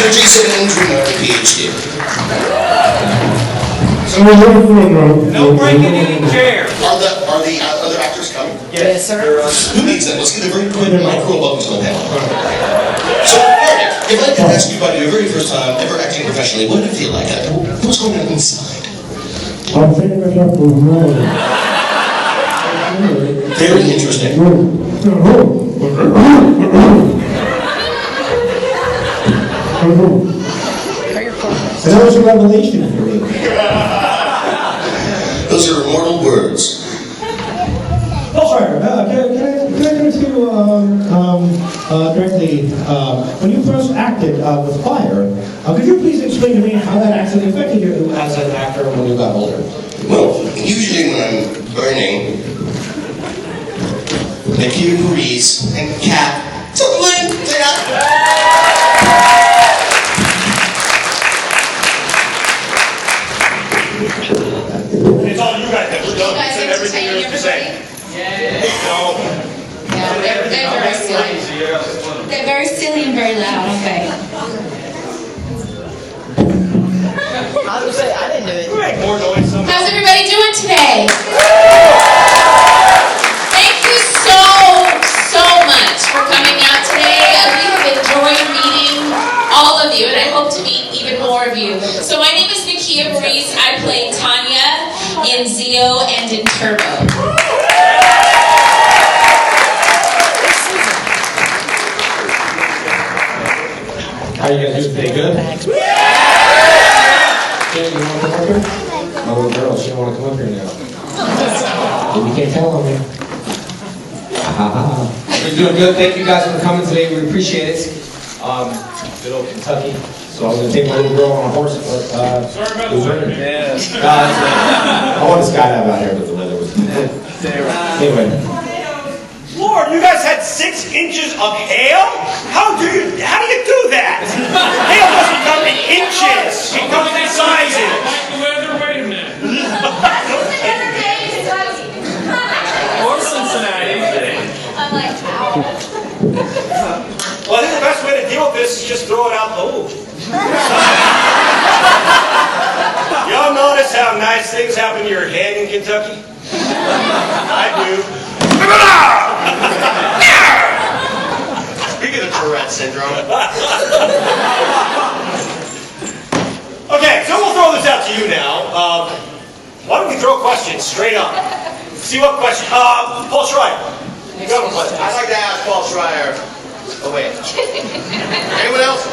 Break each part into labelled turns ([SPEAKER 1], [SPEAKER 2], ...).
[SPEAKER 1] Dr. Jason Andrew, PhD.
[SPEAKER 2] No breaking any chairs.
[SPEAKER 1] Are the other actors coming?
[SPEAKER 2] Yes, sir.
[SPEAKER 1] Who needs them? Let's get a very quick micro welcome to the panel. So, Meredith, if I could ask you about your very first time ever acting professionally, what did it feel like? What was going on inside? Very interesting.
[SPEAKER 3] That was a revelation for me.
[SPEAKER 1] Those are immortal words.
[SPEAKER 3] Oh, sorry. Can I go to directly? When you first acted with fire, could you please explain to me how that actually affected you as an actor when you got older?
[SPEAKER 1] Well, usually when I'm burning, Nakia Burrise and Cat Sutherland, say that.
[SPEAKER 2] It's all you guys that we're done. You said everything there is to say. No.
[SPEAKER 4] Yeah, they're very silly. They're very silly and very loud. Okay.
[SPEAKER 5] I was gonna say, I didn't do it.
[SPEAKER 2] Make more noise.
[SPEAKER 4] How's everybody doing today? Thank you so much for coming out today. We have enjoyed meeting all of you, and I hope to meet even more of you. So my name is Nakia Burrise. I play Tanya in Zio and in Turbo.
[SPEAKER 3] How you guys doing today? Good? You want to come up here? My little girl, she don't want to come up here now. You can't tell on me. We're doing good. Thank you guys for coming today. We appreciate it. Good old Kentucky. So I was going to take my little girl on a horse. Sorry about the weather. Yeah. I want to skydive out here, but the weather was bad. Anyway.
[SPEAKER 2] Lord, you guys had 6 inches of hail? How do you do that? Hail doesn't come in inches. It comes in sizes.
[SPEAKER 6] Wait a minute.
[SPEAKER 2] Or Cincinnati.
[SPEAKER 4] I'm like, ow.
[SPEAKER 2] Well, I think the best way to deal with this is just throw it out. Oh. Y'all notice how nice things happen to your head in Kentucky? I do.
[SPEAKER 1] Speaking of Tourette syndrome.
[SPEAKER 2] Okay, so we'll throw this out to you now. Why don't we throw questions straight up? See what question. Paul Schrier.
[SPEAKER 1] I'd like to ask Paul Schrier. Oh, wait. Anyone else?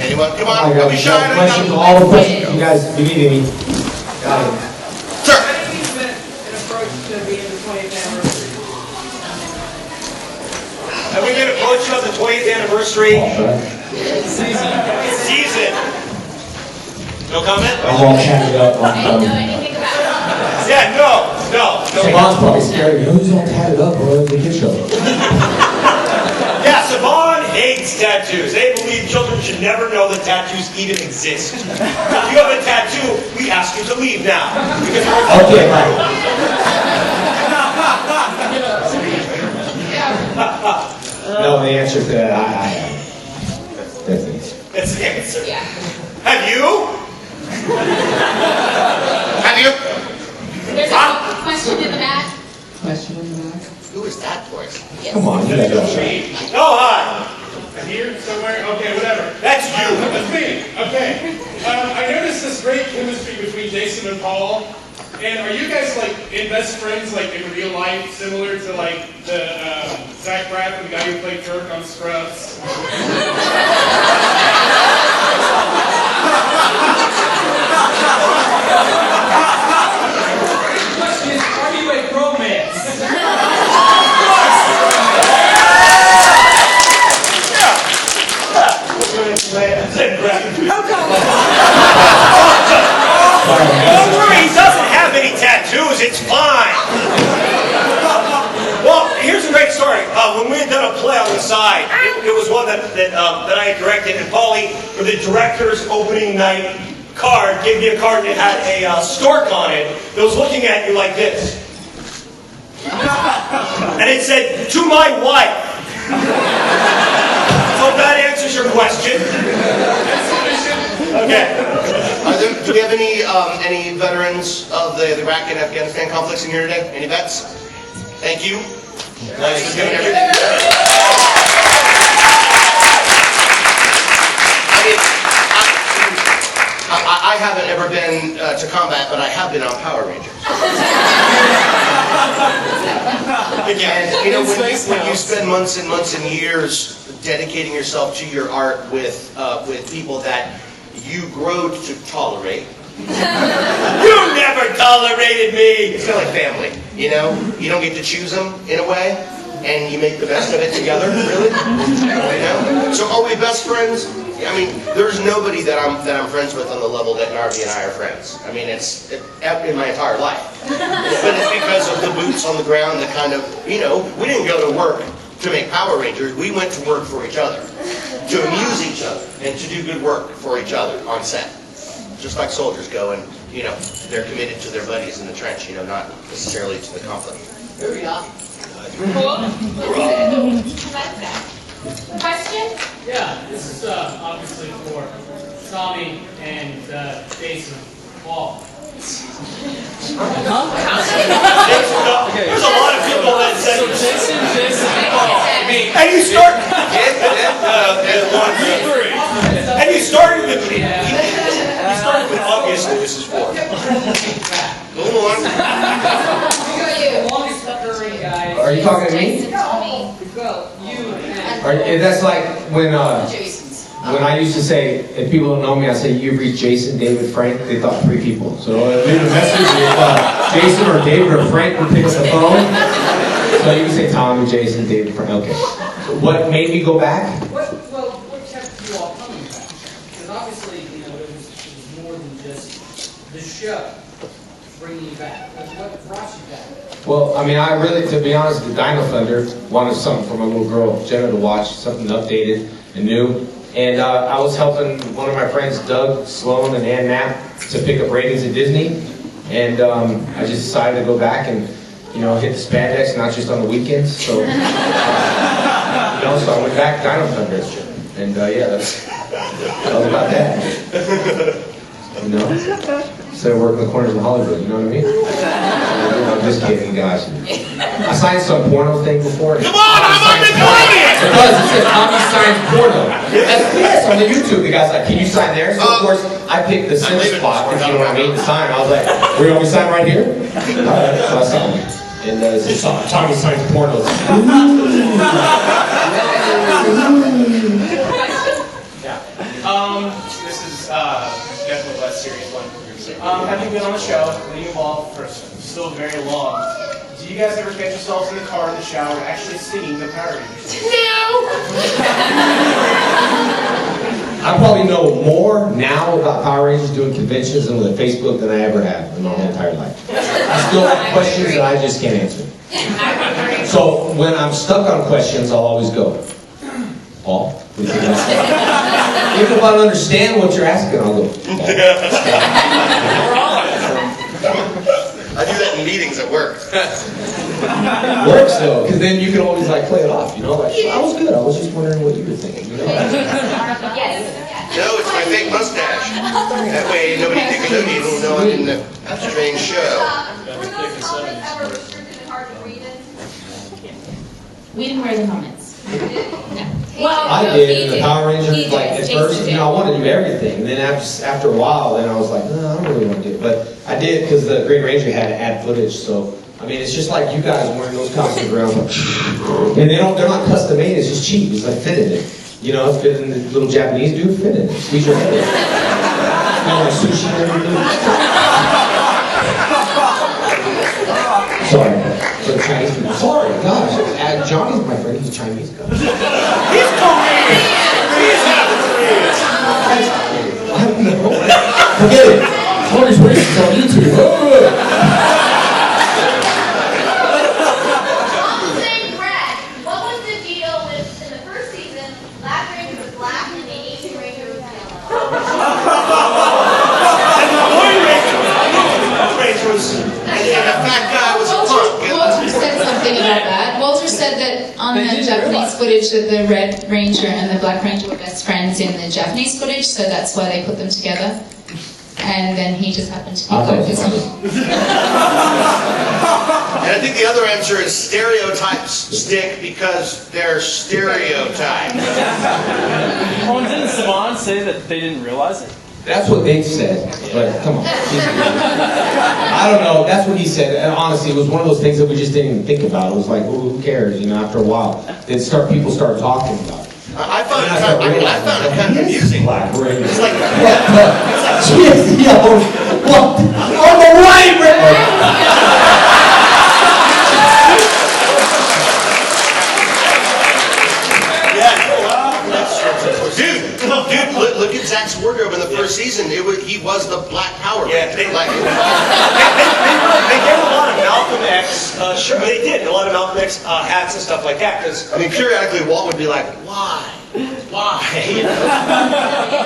[SPEAKER 1] Anyone? Come on, don't be shy.
[SPEAKER 3] Questions, all the questions. You guys, you need me. Got it.
[SPEAKER 1] Sir.
[SPEAKER 2] Have we been approached on the 20th anniversary season? No comment?
[SPEAKER 3] I'm all chatted up.
[SPEAKER 4] I didn't know anything about it.
[SPEAKER 2] Yeah, no.
[SPEAKER 3] Savon's probably scared of you. Who's all tatted up or the kid show?
[SPEAKER 2] Yeah, Savon hates tattoos. They believe children should never know that tattoos even exist. If you have a tattoo, we ask you to leave now. Because you're
[SPEAKER 3] Okay, right. No, the answer to that, that's it.
[SPEAKER 2] That's the answer.
[SPEAKER 4] Yeah.
[SPEAKER 2] Have you?
[SPEAKER 1] Have you?
[SPEAKER 4] There's a question in the back.
[SPEAKER 1] Who is that voice?
[SPEAKER 4] Yes.
[SPEAKER 3] Come on, you guys are shy.
[SPEAKER 2] Oh, hi.
[SPEAKER 6] Here, somewhere? Okay, whatever.
[SPEAKER 2] That's you.
[SPEAKER 6] That's me. Okay. I noticed this great chemistry between Jason and Paul. And are you guys like best friends like in real life, similar to like the Zach Braff and the guy who played Kirk on Scrubs? The question is, are you a bromance?
[SPEAKER 2] Don't worry, he doesn't have any tattoos. It's fine. Well, here's a great story. When we had done a play on the side, it was one that I had directed, and Paulie, for the director's opening night card, gave me a card that had a stork on it that was looking at you like this. And it said, "To my wife." So if that answers your your question. Okay.
[SPEAKER 1] Do we have any veterans of the Iraq and Afghanistan conflicts in here today? Any vets? Thank you. Nice for doing everything. I haven't ever been to combat, but I have been on Power Rangers. And you know, when you spend months and months and years dedicating yourself to your art with people that you grow to tolerate.
[SPEAKER 2] You never tolerated me!
[SPEAKER 1] It's kind of like family, you know? You don't get to choose them in a way, and you make the best of it together, really. You know? So are we best friends? I mean, there's nobody that I'm friends with on the level that Narvy and I are friends. I mean, it's in my entire life. But it's because of the boots on the ground, the kind of, you know, we didn't go to work to make Power Rangers. We went to work for each other, to amuse each other, and to do good work for each other on set. Just like soldiers go and, you know, they're committed to their buddies in the trench, you know, not necessarily to the conflict. Here we are.
[SPEAKER 4] Question?
[SPEAKER 7] Yeah, this is obviously for Tommy and Jason Paul.
[SPEAKER 2] There's a lot of people that said, and you start, and you started with me. You started with obviously this is for. Go on.
[SPEAKER 3] Are you talking to me? That's like when I used to say, if people don't know me, I say, you've reached Jason, David, Frank. They thought 3 people. So leave a message if Jason or David or Frank would pick up the phone. So you can say Tommy, Jason, David, Frank. Okay. So what made me go back?
[SPEAKER 7] What kept you all coming back? Because obviously, you know, it was more than just the show bringing you back. What brought you back?
[SPEAKER 3] Well, I mean, I really, to be honest, the Dino Thunder wanted something for my little girl, Jenna, to watch, something updated and new. And I was helping one of my friends, Doug Sloan and Ann Knapp, to pick up ratings at Disney. And I just decided to go back and, you know, hit the spandex, not just on the weekends. So, you know, so I went back, Dino Thunder. And yeah, that was about that. You know? Instead of working the corners of Hollywood, you know what I mean? I'm just kidding, guys. I signed some porno thing before.
[SPEAKER 2] Come on, I'm on the audience!
[SPEAKER 3] It does, it says Tommy signs porno. Yes, on the YouTube, the guy's like, can you sign there? So of course, I picked the sim spot, if you know what I mean, to sign. I was like, we're going to sign right here? Alright, so I signed. And it says, Tommy signs porno.
[SPEAKER 8] This is definitely a less serious one. Having been on the show, being involved for still very long, do you guys ever catch yourselves in the car in the shower actually singing the Power Rangers?
[SPEAKER 4] No!
[SPEAKER 3] I probably know more now about Power Rangers doing conventions and with Facebook than I ever have in my whole entire life. I still have questions that I just can't answer. So when I'm stuck on questions, I'll always go, Paul, what do you think I say? Even if I don't understand what you're asking, I'll go, Paul.
[SPEAKER 1] I do that in meetings at work.
[SPEAKER 3] Works though, because then you can always like play it off, you know? Like, I was good, I was just wondering what you were thinking, you know?
[SPEAKER 4] Yes.
[SPEAKER 1] No, it's my fake mustache. That way nobody Nickelodeon will know I'm in the strange show.
[SPEAKER 4] We didn't wear the helmets. No. Well,
[SPEAKER 3] I
[SPEAKER 4] no,
[SPEAKER 3] did
[SPEAKER 4] he
[SPEAKER 3] in the
[SPEAKER 4] did.
[SPEAKER 3] Power
[SPEAKER 4] He
[SPEAKER 3] Rangers,
[SPEAKER 4] did.
[SPEAKER 3] like at
[SPEAKER 4] Jason
[SPEAKER 3] first, you
[SPEAKER 4] did.
[SPEAKER 3] know, I wanted to do everything. And then after a while, then I was like, no, I don't really want to do it. But I did because the Green Ranger had to add footage. So, I mean, it's just like you guys wearing those costumes around. And they're not custom made, it's just cheap. It's like fit in it. You know, fit in the little Japanese dude, fit in it. Squeeze your head in. Kind of like sushi and everything. Sorry. So Chinese people. Sorry, gosh. Johnny's my friend, he's a Chinese guy.
[SPEAKER 2] He's Korean! He's not Korean!
[SPEAKER 3] I don't know. Forget it. Tony's racist on YouTube.
[SPEAKER 9] What was the deal with, in the first season, Black Ranger was black and the Asian Ranger was yellow?
[SPEAKER 2] And the Boy Ranger was...
[SPEAKER 1] And the fat guy was a punk.
[SPEAKER 4] Walter said something about that. Walter said that
[SPEAKER 10] on the Japanese footage that the Red Ranger and the Black Ranger were best friends in the Japanese footage, so that's why they put them together. And then he just happened to be focused.
[SPEAKER 1] And I think the other answer is stereotypes stick because they're stereotypes.
[SPEAKER 11] Oh, didn't Saban say that they didn't realize it?
[SPEAKER 3] That's what they said, but come on. I don't know, that's what he said, and honestly, it was one of those things that we just didn't even think about. It was like, well, who cares, after a while. People start talking about it.
[SPEAKER 1] I found it kind of amusing. It's like,
[SPEAKER 3] Jeez, yo, what? On the right,
[SPEAKER 1] Dude, look at Zach's wardrobe in the first season. He was the Black Power.
[SPEAKER 2] Yeah, they gave a lot of Malcolm X. Sure, they did a lot of Malcolm X hats and stuff like that. Because
[SPEAKER 1] I mean, periodically Walt would be like, "Why? Why?"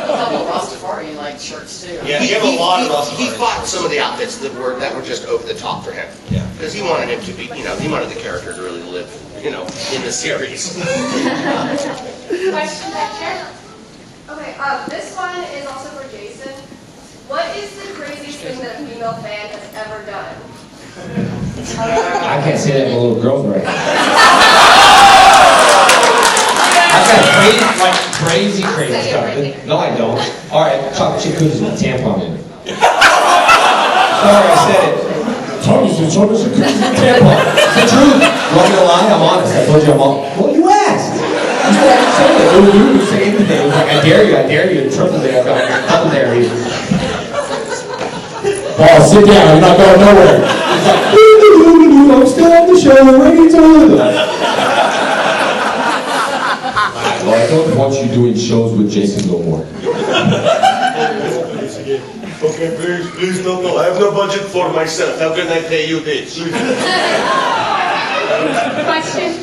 [SPEAKER 5] Couple Rastafarian like shirts too.
[SPEAKER 2] yeah, he gave a lot of us.
[SPEAKER 1] He fought some of the outfits that were just over the top for him.
[SPEAKER 2] Yeah.
[SPEAKER 1] Because he wanted him to be, he wanted the character to really live, in the series.
[SPEAKER 9] Question back here. Okay, this one is also for Jason. What is the craziest thing that a female fan has ever done?
[SPEAKER 3] I can't say that to little girls right now. I've got crazy stuff. No, I don't. Alright, chocolate chip cookies with a tampon in it. Sorry, I said it. Chocolate chip cookies with a tampon. It's the truth. You want me to lie? I'm honest. I told you I'm all. Well, you asked. You said I didn't say it. You didn't say anything. It was like, I dare you. Triple dare. Double dare you. Paul, sit down. You're not going nowhere. He's like, I'm still on the show. Ready to Well, I don't want you doing shows with Jason no more.
[SPEAKER 1] Okay, please, no. I have no budget for myself. How can I pay you this?
[SPEAKER 10] Question?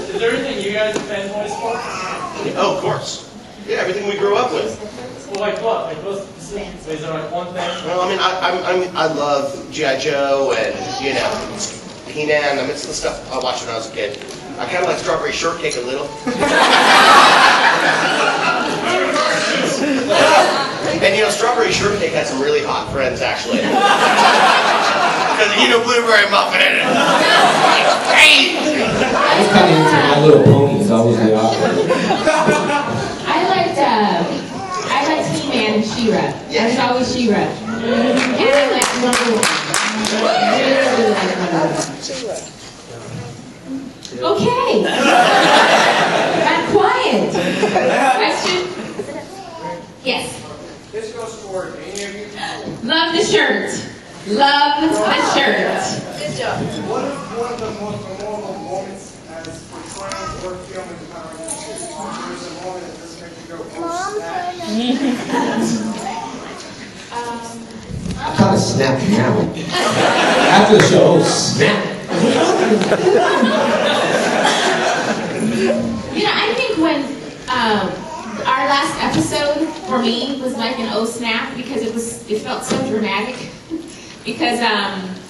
[SPEAKER 11] Is there anything you guys are fanboys for?
[SPEAKER 1] Oh, of course. Yeah, everything we grew up with.
[SPEAKER 11] Well, like what? Like what? Is there like one thing?
[SPEAKER 1] Well, I mean, I love G.I. Joe and, He-Man. It's the stuff I watched when I was a kid. I kind of like Strawberry Shortcake a little. And Strawberry Shortcake had some really hot friends, actually. Because, blueberry muffin in it.
[SPEAKER 3] I was kind of into My Little Ponies. I was the opposite.
[SPEAKER 4] I liked He-Man and She-Ra. I was always She-Ra. And I liked Wonder Woman. I really liked Wonder Woman. Okay. I'm quiet. Question? Yes.
[SPEAKER 6] This goes for any of you.
[SPEAKER 4] Love the shirt. Love the shirt.
[SPEAKER 9] Good job.
[SPEAKER 6] What is one of the most memorable moments as portraying or filming Power Rangers? There's a moment that just makes you go,
[SPEAKER 3] I kind of snapped now. After the show, snap.
[SPEAKER 4] I think when our last episode for me was like an snap because it felt so dramatic because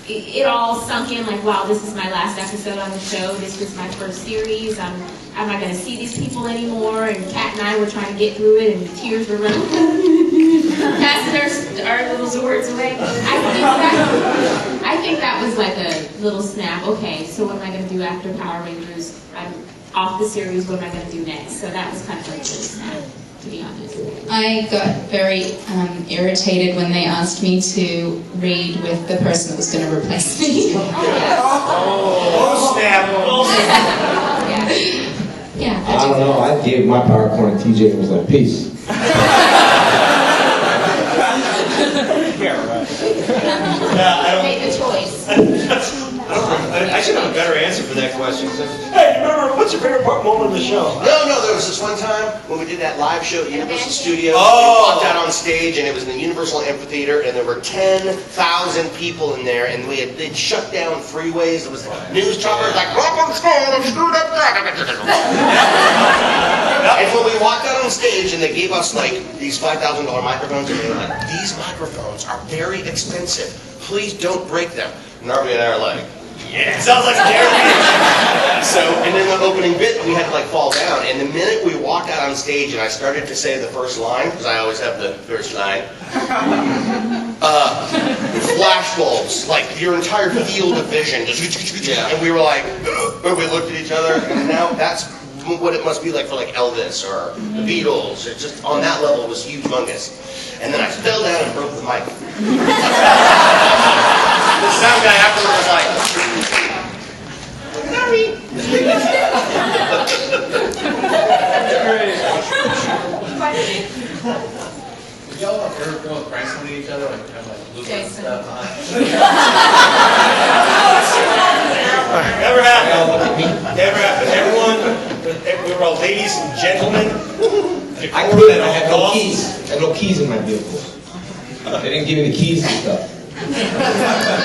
[SPEAKER 4] it all sunk in like, wow, this is my last episode on the show. This was my first series. I'm not going to see these people anymore. And Kat and I were trying to get through it, and the tears were running. Passing our little Zords away. I think that was like a little snap. Okay, so what am I going to do after Power Rangers? I'm off the series. What am I going to do next? So that was kind of like a little snap, to be honest.
[SPEAKER 10] I got very irritated when they asked me to read with the person that was going to replace me.
[SPEAKER 2] Oh, snap.
[SPEAKER 10] Yeah.
[SPEAKER 3] I don't know. I gave my PowerPoint to TJ and was like, peace.
[SPEAKER 4] Make a choice.
[SPEAKER 2] I should have a better answer for that question. Hey, remember, what's your favorite moment of the show?
[SPEAKER 1] No, there was this one time when we did that live show at Universal Studios.
[SPEAKER 2] Oh.
[SPEAKER 1] We walked out on stage, and it was in the Universal Amphitheater, and there were 10,000 people in there, and they'd shut down freeways. There was news choppers like, welcome to school, screwed up. And when we walked out on stage, and they gave us these $5,000 microphones, and they were like, these microphones are very expensive. Please don't break them. Narvy and I are like,
[SPEAKER 2] Yeah, sounds like a
[SPEAKER 1] And then the opening bit, we had to like fall down. And the minute we walked out on stage and I started to say the first line, because I always have the first line, flash bulbs, like your entire field of vision, just, and we were like, we looked at each other, and now that's what it must be like for like Elvis or the Beatles. It just on that level it was humongous. And then I fell down and broke the mic. The sound guy afterwards was like, sorry.
[SPEAKER 8] Did y'all ever go and prank somebody each other, like have like losing stuff on?
[SPEAKER 2] Never happened. Never happened. Everyone, we were all ladies and gentlemen.
[SPEAKER 3] I couldn't. I had no keys. I had no keys in my vehicle. They didn't give me the keys and stuff.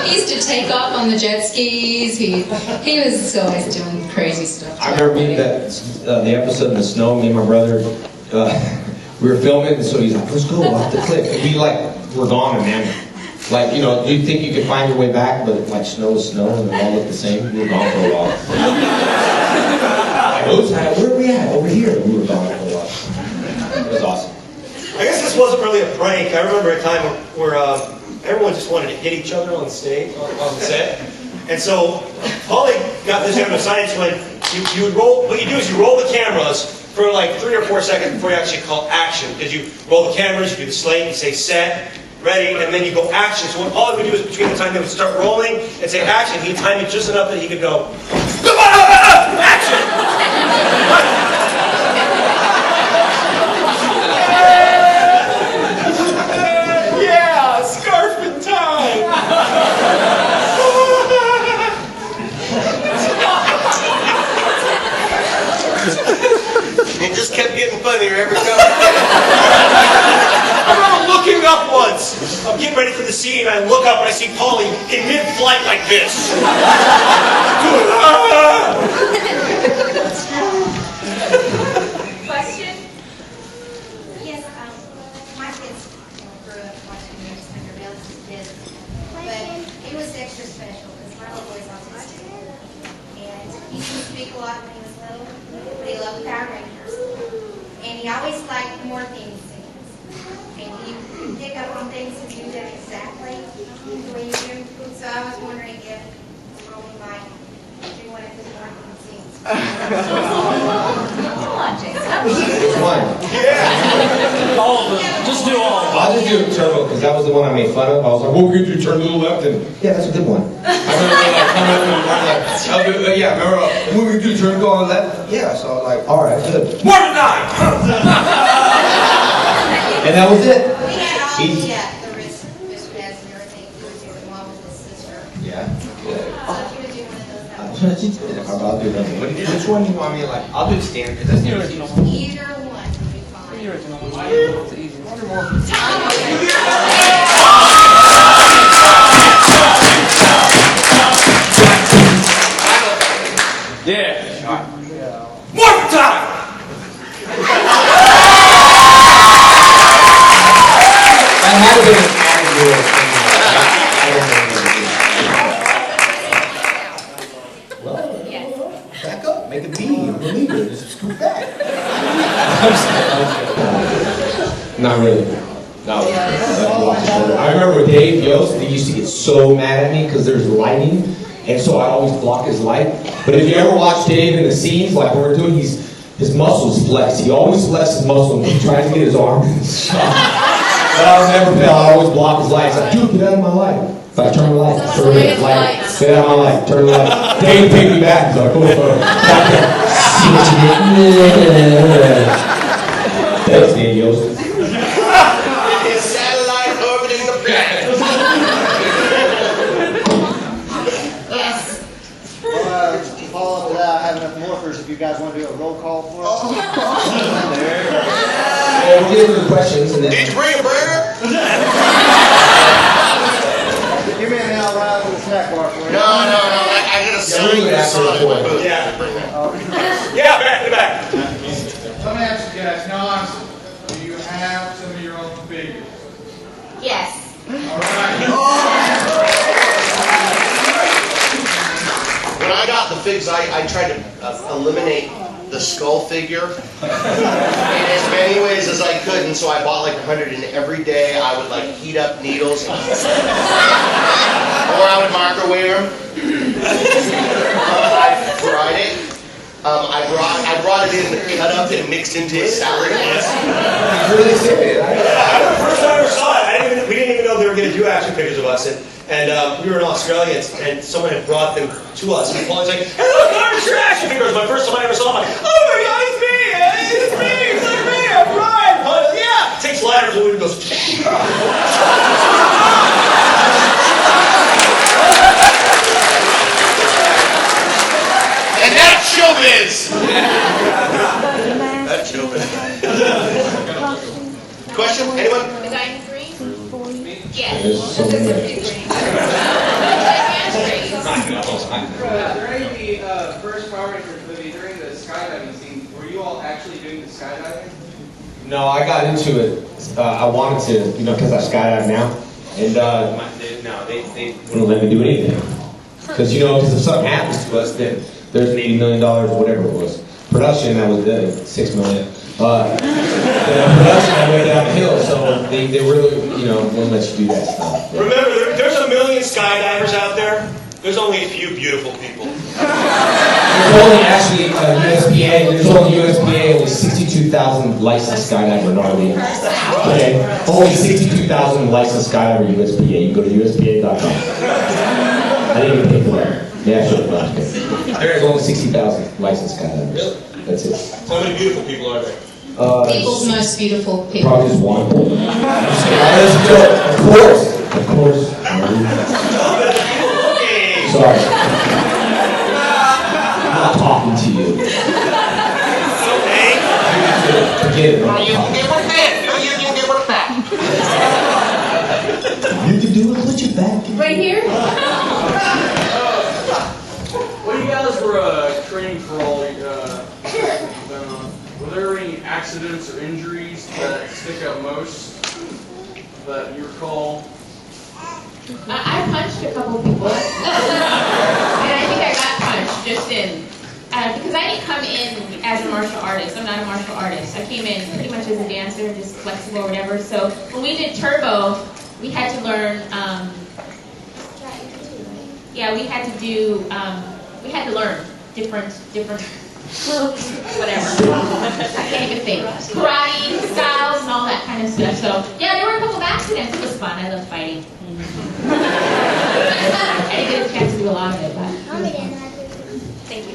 [SPEAKER 10] He used to take off on the jet skis. He was always doing crazy stuff.
[SPEAKER 3] I remember being that the episode in the snow. Me and my brother, we were filming, and so he's like, "Let's go off the cliff." And we were gone in man. Like, you know, you think you could find your way back, but like snow is snow, and they all look the same. We were gone for a while. Where are we at? Over here. We were gone for a while. It was awesome.
[SPEAKER 2] I guess this wasn't really a prank. I remember a time where everyone just wanted to hit each other on the stage, on the set. And so Paulie got this kind of science when you would roll. What you do is you roll the cameras for like 3 or 4 seconds before you actually call action. Because you roll the cameras, you do the slate, you say set, ready, and then you go action. So what Paulie would do is between the time they would start rolling and say action, he'd time it just enough that he could go, action! Yeah, scarfing time!
[SPEAKER 1] It just kept getting funnier every time.
[SPEAKER 2] I remember looking up once. I'm getting ready for the scene, and I look up and I see Paulie in mid-flight like this.
[SPEAKER 12] Question? Yes, my kids grew up watching American Snicker Bells as kids, but he was extra special because my little boy's autistic, and he didn't speak a lot when he was little, but he loved the Power Rangers, and he always liked more theme scenes, and he could pick up on things and do them exactly the way you do. So I was wondering if Rolling might do one of his more theme scenes. Come on, Jason.
[SPEAKER 3] Which one?
[SPEAKER 11] All of them. Just do all of them.
[SPEAKER 3] I'll just do Turbo because that was the one I made fun of. I was like, "Well, we're gonna do turn to the left," and yeah, that's a good one. I remember remember when we do turn to go on the left? Yeah, so I was like, all right, good.
[SPEAKER 2] More than 9!
[SPEAKER 3] And that was it.
[SPEAKER 12] We had all the wristbands and everything. He would do them all with his sister.
[SPEAKER 3] Yeah.
[SPEAKER 12] So he would do one of those.
[SPEAKER 3] I'll do that. Which one do you want me to like? I'll do the standard because that's the original.
[SPEAKER 12] Either one would be fine.
[SPEAKER 11] The original. It's easy. Yeah.
[SPEAKER 2] More time!
[SPEAKER 3] That had been back up, make a B, believe it, just scoot back. Not really. No. I remember Dave Yost, he used to get so mad at me because there's lighting, and so I always block his light. But if you ever watch Dave in the scenes, like when we're doing, his muscles flex. He always flexes his muscle when he tries to get his arm in the shot. But I'll never fail. I always block his light. It's like, dude, get out of my light. If I turn the light, turn the light. Get out of my light. Turn the light. Dave, take me back. He's like, cool. Thanks, Dave Yost.
[SPEAKER 1] His satellite orbiting the planet.
[SPEAKER 12] Yes.
[SPEAKER 13] Well, to follow up to that, I have enough morphers if you guys want to do a roll call for us.
[SPEAKER 3] We'll get into the questions and then.
[SPEAKER 1] Did you bring a burger?
[SPEAKER 13] Give me an out right with a snack bar for you.
[SPEAKER 1] No. I got a sign
[SPEAKER 3] do it after the point.
[SPEAKER 2] Yeah. Yeah, back to back.
[SPEAKER 6] Let me ask you guys, now honestly, do you have some of your own figures?
[SPEAKER 12] Yes.
[SPEAKER 6] All right.
[SPEAKER 1] when I got the figs, I tried to eliminate the skull figure in as many ways as I could, and so I bought like 100, and every day I would like heat up needles, or I would microwave them. I fried it. I brought it in, cut up, and mixed into a salad.
[SPEAKER 3] You're really serious.
[SPEAKER 2] Yeah, the first time I ever saw it, we didn't even know they were going to do action figures of us, and we were in Australia, and someone had brought them to us, and Paul's like, "Hey, look, Irish action figures!" My first time I ever saw them, I'm like, "Oh my God, it's me! It's me! It's like me! I'm Brian!" Paul's like, "Yeah!" Takes ladders, and goes.
[SPEAKER 1] And that's showbiz! That's showbiz. Question? Anyone?
[SPEAKER 4] The guy in green? Yes.
[SPEAKER 8] During the first Power Rangers movie, during the skydiving scene, were you all actually doing the skydiving?
[SPEAKER 3] No, I got into it. I wanted to, because I skydive now, and they wouldn't let me do anything. Because if something happens to us, then there's an $80 million or whatever it was. Production, that was $6 million. The production, I went down the hill, so they really, won't let you do that stuff.
[SPEAKER 2] Remember, there's a million skydivers out there. There's only a few beautiful people.
[SPEAKER 3] There's only actually USPA, only 62,000 licensed skydiver in Narvy. Okay, only 62,000 licensed skydiver USPA. You go to USPA.com. I didn't even pay for that. Yeah, sure. There's only 60,000 licensed skydivers.
[SPEAKER 2] Really?
[SPEAKER 3] That's it.
[SPEAKER 2] So how many beautiful people are there?
[SPEAKER 10] People's most beautiful people.
[SPEAKER 3] Probably just one. Of course. Sorry. I'm not talking to you.
[SPEAKER 2] Okay.
[SPEAKER 3] Forget it. You can do it with your back.
[SPEAKER 4] Right here?
[SPEAKER 11] When you guys were training for all were there any accidents or injuries that stick out most that you recall?
[SPEAKER 4] I punched a couple people. And I think I got punched just in. Because I didn't come in as a martial artist. I'm not a martial artist. I came in pretty much as a dancer, just flexible or whatever. So when we did Turbo, we had to learn, we had to learn different whatever. I can't even think. Karate styles and all that kind of stuff. So yeah, there were a couple of accidents. It was fun. I love fighting. I didn't get a chance to do a lot of it, but thank you.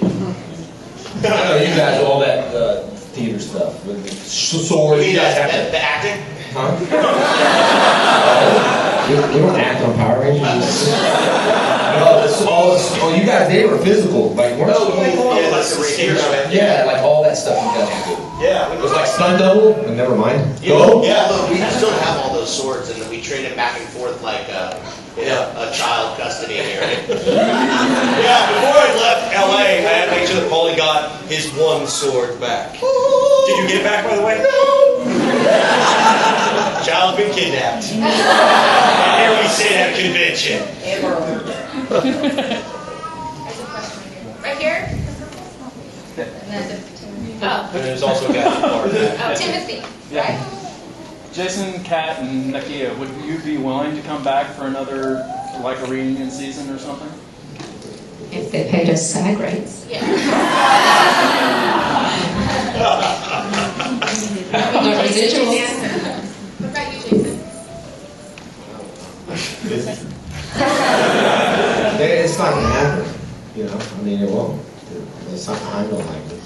[SPEAKER 3] I know you guys all that theater stuff with the swords.
[SPEAKER 1] You mean the acting?
[SPEAKER 3] Huh? We don't act on Power Rangers. You guys, they were physical. Like, weren't yeah, like all that stuff you guys do.
[SPEAKER 2] Yeah.
[SPEAKER 3] It was like stunt double, but never mind.
[SPEAKER 1] Go? Yeah, look, we still have all those swords, and we trade it back and forth like a child custody hearing.
[SPEAKER 2] Yeah, before I left LA, I had to make sure that Paulie got his one sword back. Did you get it back, by the way? No. Child's been kidnapped. And here we sit at a convention.
[SPEAKER 4] Right here?
[SPEAKER 2] And there's also a guy part of that.
[SPEAKER 4] Timothy.
[SPEAKER 11] Yeah. Jason, Kat, and Nakia, would you be willing to come back for another, like a reunion season or something?
[SPEAKER 10] If they paid us SAG rates.
[SPEAKER 4] Yeah.
[SPEAKER 10] No residuals.
[SPEAKER 4] What about you, Jason?
[SPEAKER 3] It's not gonna happen. It won't. It's not. I don't like it.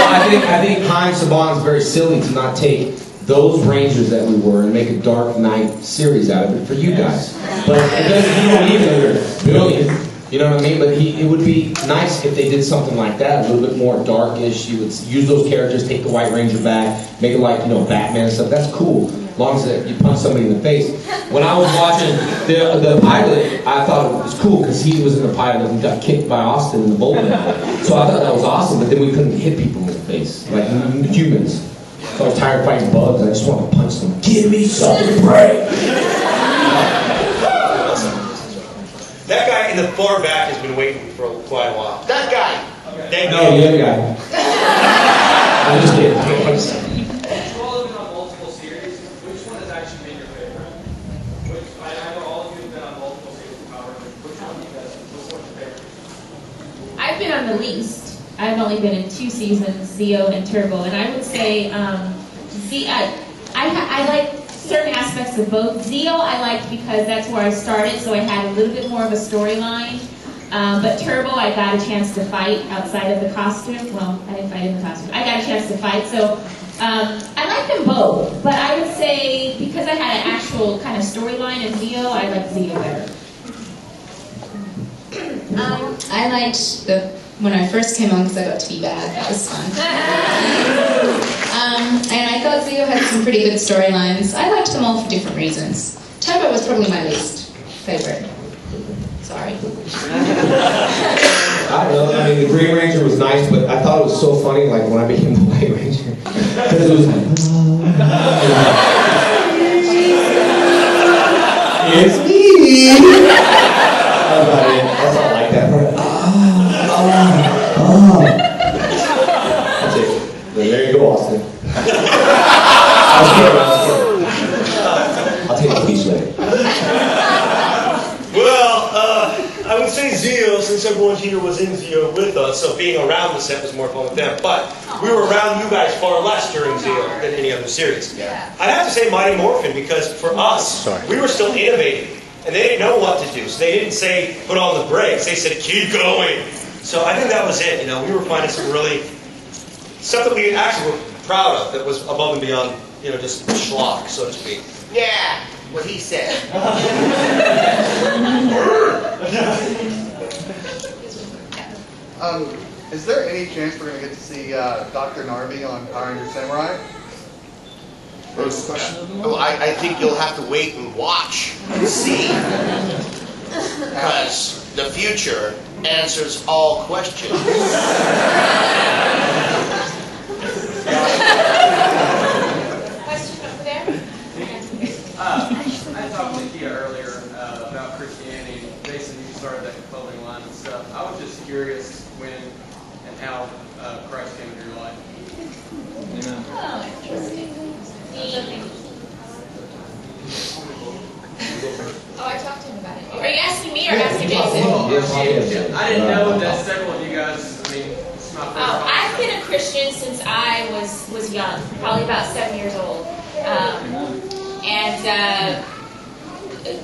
[SPEAKER 3] I think Hein Saban's very silly to not take those Rangers that we were and make a Dark Knight series out of it for you guys. But it doesn't. You don't need another billion. You know what I mean? But it would be nice if they did something like that, a little bit more darkish. You would use those characters, take the White Ranger back, make it like Batman and stuff. That's cool. As long as you punch somebody in the face. When I was watching the pilot, I thought it was cool because he was in the pilot and got kicked by Austin in the bowling alley. So I thought that was awesome, but then we couldn't hit people in the face, like humans. So I was tired of fighting bugs. I just wanted to punch them. Give me something to break.
[SPEAKER 2] That guy in the far back has been waiting for quite a while.
[SPEAKER 1] That guy.
[SPEAKER 2] Thank
[SPEAKER 3] No,
[SPEAKER 2] you.
[SPEAKER 3] the other guy. I'm just kidding.
[SPEAKER 7] You all have been on multiple series. Which one has actually been your favorite? I know all of you have been on multiple series of Power Rangers. Which one do you guys? Which one's your favorite?
[SPEAKER 14] I've been on the least. I've only been in 2 seasons, Zeo and Turbo, and I would say I like certain aspects of both. Zeo I liked because that's where I started, so I had a little bit more of a storyline. But Turbo, I got a chance to fight outside of the costume. Well, I didn't fight in the costume. I got a chance to fight, so I like them both. But I would say because I had an actual kind of storyline in Zeo, I like Zeo better.
[SPEAKER 10] I liked when I first came on because I got to be bad. That was fun. And I thought Zeo had some pretty good storylines. I liked them all for different reasons. Turbo was probably my least favorite. Sorry.
[SPEAKER 3] I don't know. I mean, the Green Ranger was nice, but I thought it was so funny, like when I became the White Ranger, because it was like, it's me. That's about it. That's all I like that part. That's it. There you go, Austin. I'll take a piece later.
[SPEAKER 2] I would say Zeo, since everyone here was in Zeo with us, so being around the set was more fun with them. But we were around you guys far less during Zeo than any other series. I'd have to say Mighty Morphin, because for us, we were still innovating. And they didn't know what to do. So they didn't say, put on the brakes. They said, keep going. So I think that was it. We were finding some really, stuff that we actually were proud of that was above and beyond, just schlock, so to speak.
[SPEAKER 1] Yeah, what he said.
[SPEAKER 15] Is there any chance we're going to get to see Dr. Narvy on Power Rangers Samurai?
[SPEAKER 1] Well, I think you'll have to wait and watch and see. Because the future answers all questions.
[SPEAKER 4] Question over there?
[SPEAKER 16] I talked to Nakia earlier about Christianity. Basically, you started that clothing line and stuff. I was just curious when and how Christ came into your life.
[SPEAKER 11] Amen.
[SPEAKER 4] Oh, interesting. Oh, I talked to him about it. Are you asking me or asking Jason?
[SPEAKER 16] I didn't know that several of you guys, it's my first time.
[SPEAKER 4] I've been a Christian since I was young, probably about 7 years old. And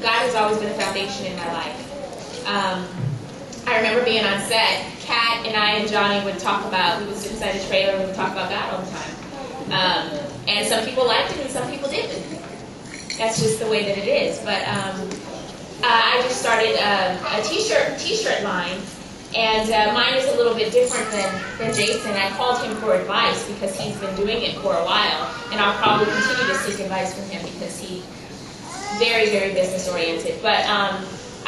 [SPEAKER 4] God has always been a foundation in my life. I remember being on set, Kat and I and Johnny would talk about, we would sit inside the trailer and we would talk about God all the time. And some people liked it and some people didn't. That's just the way that it is. But I just started a t-shirt line, and mine is a little bit different than Jason. I called him for advice because he's been doing it for a while, and I'll probably continue to seek advice from him because he's very, very business oriented. But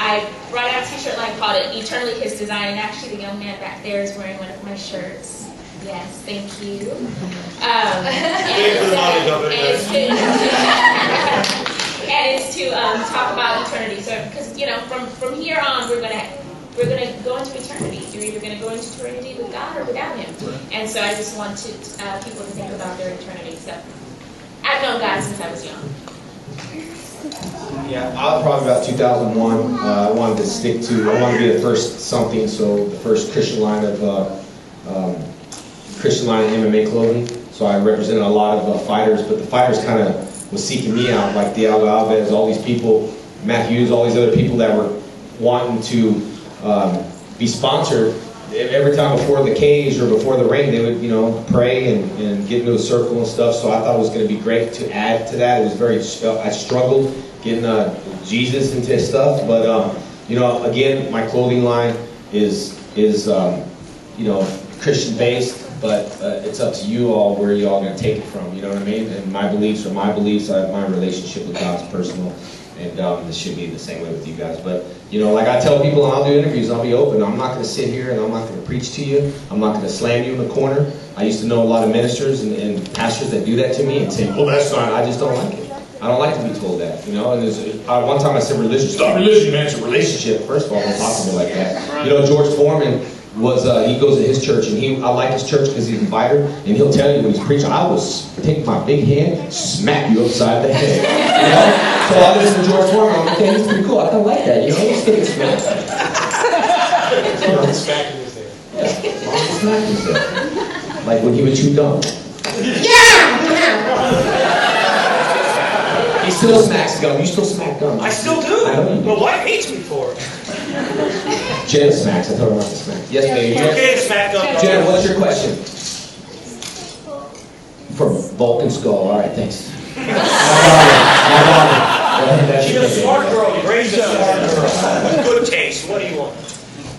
[SPEAKER 4] I brought out a t-shirt line called it Eternally His Design, and actually the young man back there is wearing one of my shirts. Yes, thank you. And it's to talk about eternity. So, because from here on, we're gonna go into eternity. You're either gonna go into eternity with God or without Him. And so, I just wanted people to think about their eternity. So, I've known God since I was young.
[SPEAKER 3] Yeah, I was probably about 2001. I wanted to be the first something, so the first Christian line of MMA clothing. So I represented a lot of fighters, but the fighters kind of was seeking me out, like Diego Alves, all these people, Matt Hughes, all these other people that were wanting to be sponsored. Every time before the cage or before the ring, they would, pray and get into a circle and stuff. So I thought it was going to be great to add to that. It was I struggled getting Jesus into stuff, but again, my clothing line is Christian based. But it's up to you all where you all going to take it from, you know what I mean? And my beliefs are my beliefs. My relationship with God's personal, and this should be the same way with you guys. But, like I tell people, and I'll do interviews, I'll be open. I'm not going to sit here and I'm not going to preach to you. I'm not going to slam you in the corner. I used to know a lot of ministers and pastors that do that to me and say, well, that's not, I just don't like it. I don't like to be told that, you know. And one time I said religion. It's not religion, man. It's a relationship. First of all, don't talk to me like that. You know, George Foreman was he goes to his church, and I like his church because he's invited, and he'll tell you when he's preaching, I will take my big hand, smack you upside the head. You know? So I listen to George Foreman. I'm like, okay, he's pretty cool. I kind of like that. You know, he's getting smacked.
[SPEAKER 8] Smacking is there.
[SPEAKER 3] Smacking is there. Like when he would chew gum. He still smacks gum. You still smack gum.
[SPEAKER 2] I still do.
[SPEAKER 3] I know you do.
[SPEAKER 2] My wife hates me for it.
[SPEAKER 3] Jen smacks. I told her not to smack. Yes, baby.
[SPEAKER 2] It's okay to smack gum.
[SPEAKER 3] Jen, what's your question? For Vulcan Skull. All right, thanks.
[SPEAKER 2] She's a smart girl. Great smart girl. With good taste. What do you want?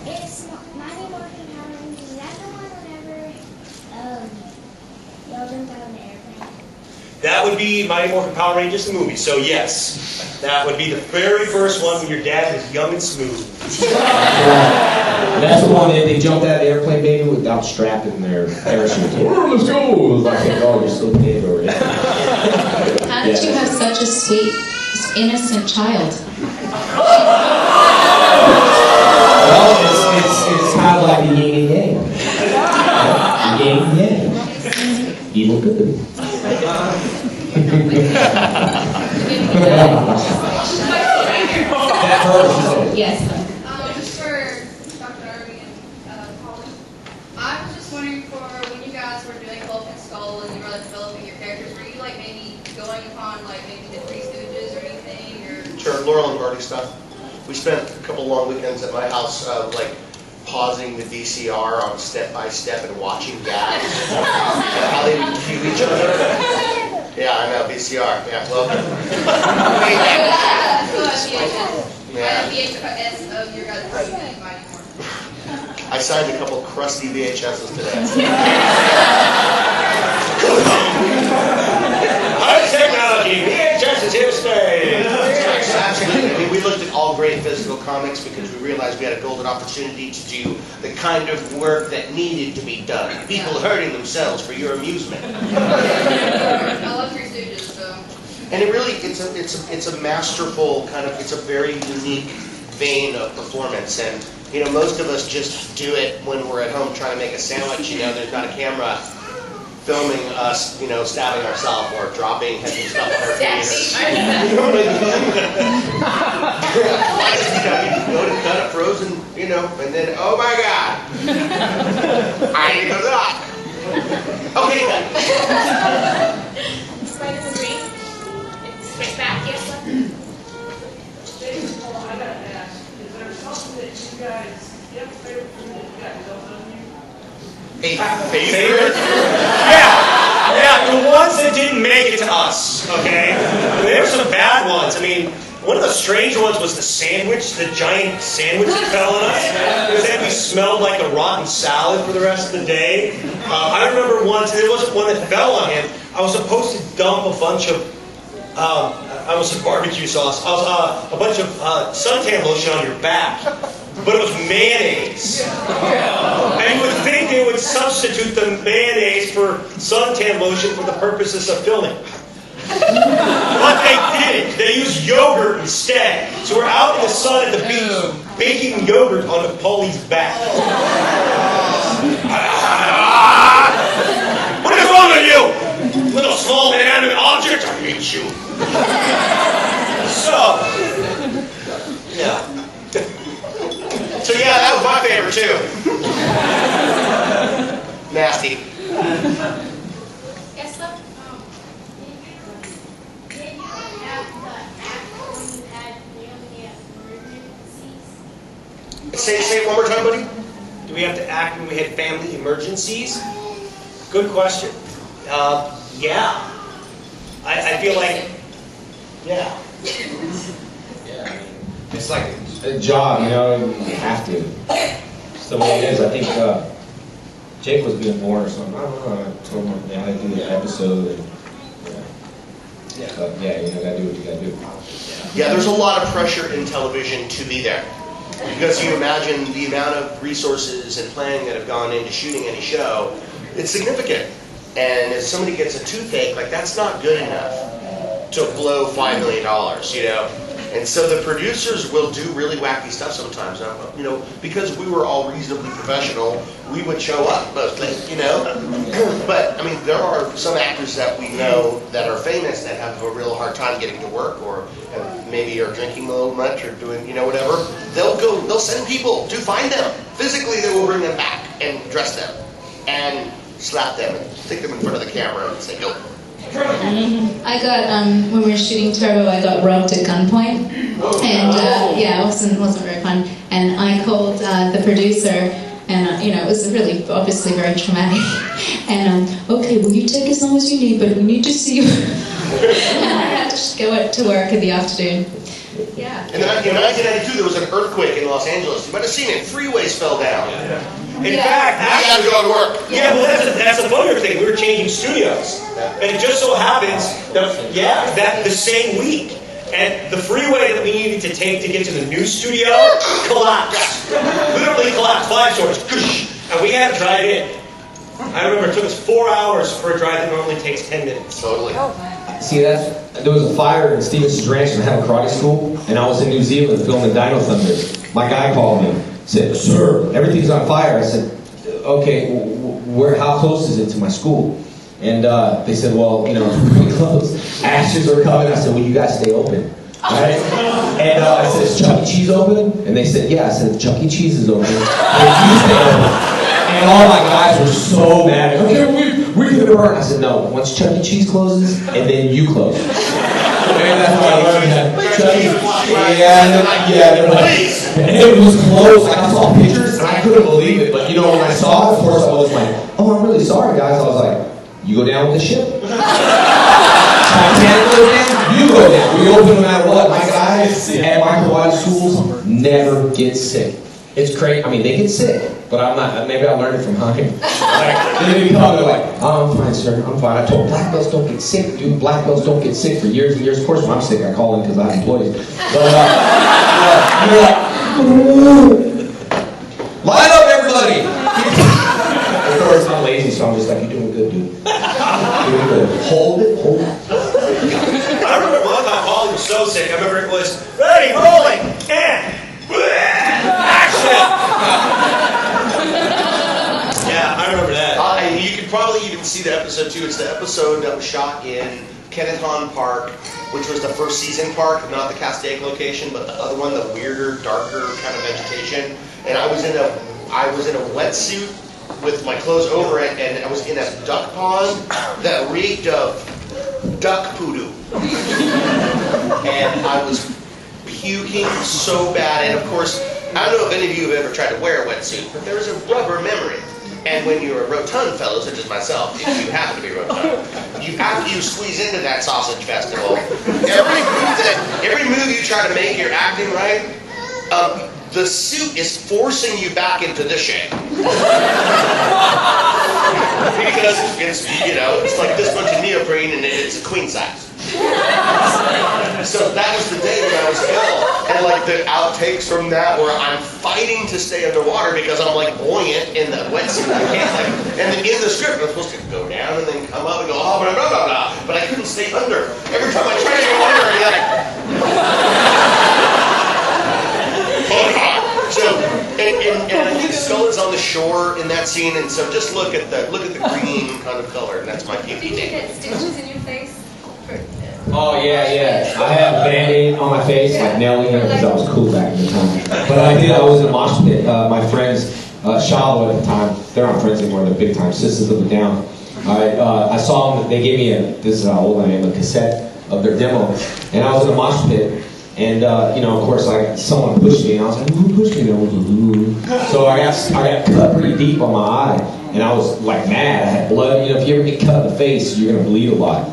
[SPEAKER 12] It's Mighty Morphin Power Rangers. Is that the one whenever y'all jumped out of the airplane?
[SPEAKER 2] That would be Mighty Morphin Power Rangers, the movie. So yes, that would be the very first one when your dad was young and smooth.
[SPEAKER 3] That's the one that they jumped out of the airplane, baby, without strapping their parachute. Oh, let's go! It was like, oh, you're so big already.
[SPEAKER 10] How did you have such a sweet, innocent child?
[SPEAKER 3] Well, it's kind of like the yin and yang. Yin and yang. Evil good. That hurts.
[SPEAKER 10] Yes.
[SPEAKER 9] Just for Dr. Narvy and Colin, I was just wondering for when you guys were doing Vulcan Skull and you were like developing your characters, were you like maybe going upon like maybe the Three Stooges or anything, or?
[SPEAKER 1] Sure, Laurel and Hardy stuff. We spent a couple long weekends at my house, like pausing the VCR on step by step and watching guys how they would cue each other. Yeah, I know, VCR. Yeah, well.
[SPEAKER 9] VHS of your guys' Mighty Morphin.
[SPEAKER 1] I signed a couple crusty VHSs today.
[SPEAKER 2] High technology, VHS is here to stay.
[SPEAKER 1] Absolutely. I mean, we looked at all great physical comics because we realized we had a golden opportunity to do the kind of work that needed to be done. People hurting themselves for your amusement.
[SPEAKER 9] I love Three Stooges, so.
[SPEAKER 1] And it really, it's a masterful kind of, it's a very unique vein of performance. And, you know, most of us just do it when we're at home trying to make a sandwich. You know, there's not a camera filming us, you know, stabbing ourselves or dropping heavy stuff on our feet. You know what I mean? You go to cut a frozen, you know, and then, oh my God, I need to go up. Okay, then.
[SPEAKER 14] Spider the green. Straight back, yes, sir.
[SPEAKER 7] Jason, hold on, I gotta ask, is there something that you guys, you have a favorite food that you guys don't know you?
[SPEAKER 2] Favorite? Yeah, the ones that didn't make it to us, okay? There were some bad ones. I mean, one of the strange ones was the sandwich, the giant sandwich that fell on us. Because then we smelled like a rotten salad for the rest of the day. I remember once, there wasn't one that fell on him. I was supposed to dump a bunch of, I was some barbecue sauce, a bunch of suntan lotion on your back. But it was mayonnaise. And you would think they would substitute the mayonnaise for suntan lotion for the purposes of filming. But they didn't. They used yogurt instead. So we're out in the sun at the beach baking yogurt onto Paulie's back. What is wrong with you? Little small inanimate object? I hate you. So, yeah. So yeah, that was my favorite too. Nasty.
[SPEAKER 12] Yes, sir. Did you have the act when you had family emergencies?
[SPEAKER 2] Say it one more time, buddy. Do we have to act when we had family emergencies? Good question. Yeah. I feel like, yeah.
[SPEAKER 3] Yeah. It's like a job, you know, you have to. So what it is, I think Jake was being born or something. I don't know. I told him I had to do the episode. And, yeah. But yeah, you know, gotta do what you gotta do.
[SPEAKER 1] Yeah, there's a lot of pressure in television to be there. Because you imagine the amount of resources and planning that have gone into shooting any show, it's significant. And if somebody gets a toothache, like that's not good enough. to blow $5 million, you know? And so the producers will do really wacky stuff sometimes, you know, because we were all reasonably professional, we would show up mostly, you know? But, I mean, there are some actors that we know that are famous that have a real hard time getting to work, or maybe are drinking a little much, or doing, you know, whatever. They'll send people to find them. Physically, they will bring them back and dress them and slap them and stick them in front of the camera and say, go.
[SPEAKER 10] I got when we were shooting Turbo, I got robbed at gunpoint, and yeah, it wasn't very fun. And I called the producer, and you know, it was really obviously very traumatic. And okay, well, you take as long as you need, but we need to see you. And I had to go to work in the afternoon. Yeah.
[SPEAKER 1] And then in 1992, there was an earthquake in Los Angeles. You might have seen it. Freeways fell down.
[SPEAKER 2] In fact,
[SPEAKER 1] you had to go to work.
[SPEAKER 2] Yeah, well, that's a funnier thing. We were changing studios, and it just so happens that the same week, and the freeway that we needed to take to get to the new studio collapsed. Literally collapsed. 5 stories. And we had to drive in. I remember it took us 4 hours for a drive that normally takes 10 minutes.
[SPEAKER 1] Totally.
[SPEAKER 3] See that? There was a fire in Stevenson's Ranch and I had a karate school, and I was in New Zealand filming Dino Thunder. My guy called me, said, "Sir, everything's on fire." I said, "Okay, how close is it to my school?" And they said, "Well, you know, it's pretty close. Ashes are coming." I said, "Well, you guys stay open." Right? And I said, "Is Chuck E. Cheese open?" And they said, "Yeah." I said, "Chuck E. Cheese is open. And you stay open." And all my guys were so mad. Okay, we can burn. I said, "No, once Chuck E. Cheese closes, and then you close." And that's why I learned that. Chuck E. And it was close. Like, I saw pictures, and I couldn't believe it. But, you know, when I saw it, of course, I was like, "Oh, I'm really sorry, guys." I was like, "You go down with the ship. Titanic goes down, you go down. We open no matter what." My guys at my karate schools never get sick. It's crazy. I mean, they get sick, but I'm not. Maybe I learned it from hunting. Like, they come, they're like, "Oh, I'm fine, sir. I'm fine." I told black belts don't get sick, dude. Black belts don't get sick for years and years. Of course, when I'm sick, I call in because I have employees. But you're like, "Line up, everybody!" Of course, I'm lazy, so I'm just like, "You're doing good, dude. Doing good. Hold it, hold it."
[SPEAKER 2] I remember one time Paulie was so sick. I remember it was ready, rolling, and action. Yeah, I remember that.
[SPEAKER 1] You could probably even see the episode too. It's the episode that was shot in Kenneth Hahn Park, which was the first season park, not the Castaic location, but the other one, the weirder, darker kind of vegetation. And I was in a wetsuit with my clothes over it, and I was in a duck pond that reeked of duck poodoo. And I was puking so bad, and of course, I don't know if any of you have ever tried to wear a wetsuit, but there's a rubber memory. And when you're a rotund fellow, such as myself, if you happen to be rotund, after you squeeze into that sausage festival, every move you try to make, you're acting right, the suit is forcing you back into this shape. Because it's, you know, it's like this much of neoprene and it's a queen size. So that was the day when I was ill, and like the outtakes from that where I'm fighting to stay underwater because I'm like buoyant in the wetsuit. I can't like, and then in the script I'm supposed to go down and then come up and go blah blah blah blah blah, but I couldn't stay under. Every time I tried to go under, I'd be like. So and I think Skull is on the shore in that scene, and so just look at the green kind of color, and that's my puke.
[SPEAKER 9] Did you get stitches in your face?
[SPEAKER 3] Oh, yeah. I had a Band-Aid on my face, like nailing it, because I was cool back in the time. But I was in a mosh pit. My friends, Shalo at the time, they're not friends anymore, they're big time, Sisters of the Down. I saw them, they gave me this is how old I am, a cassette of their demo. And I was in a mosh pit, and you know, of course, like someone pushed me, and I was like, "Who pushed me?" So I got cut pretty deep on my eye, and I was like mad. I had blood. You know, if you ever get cut in the face, you're gonna bleed a lot.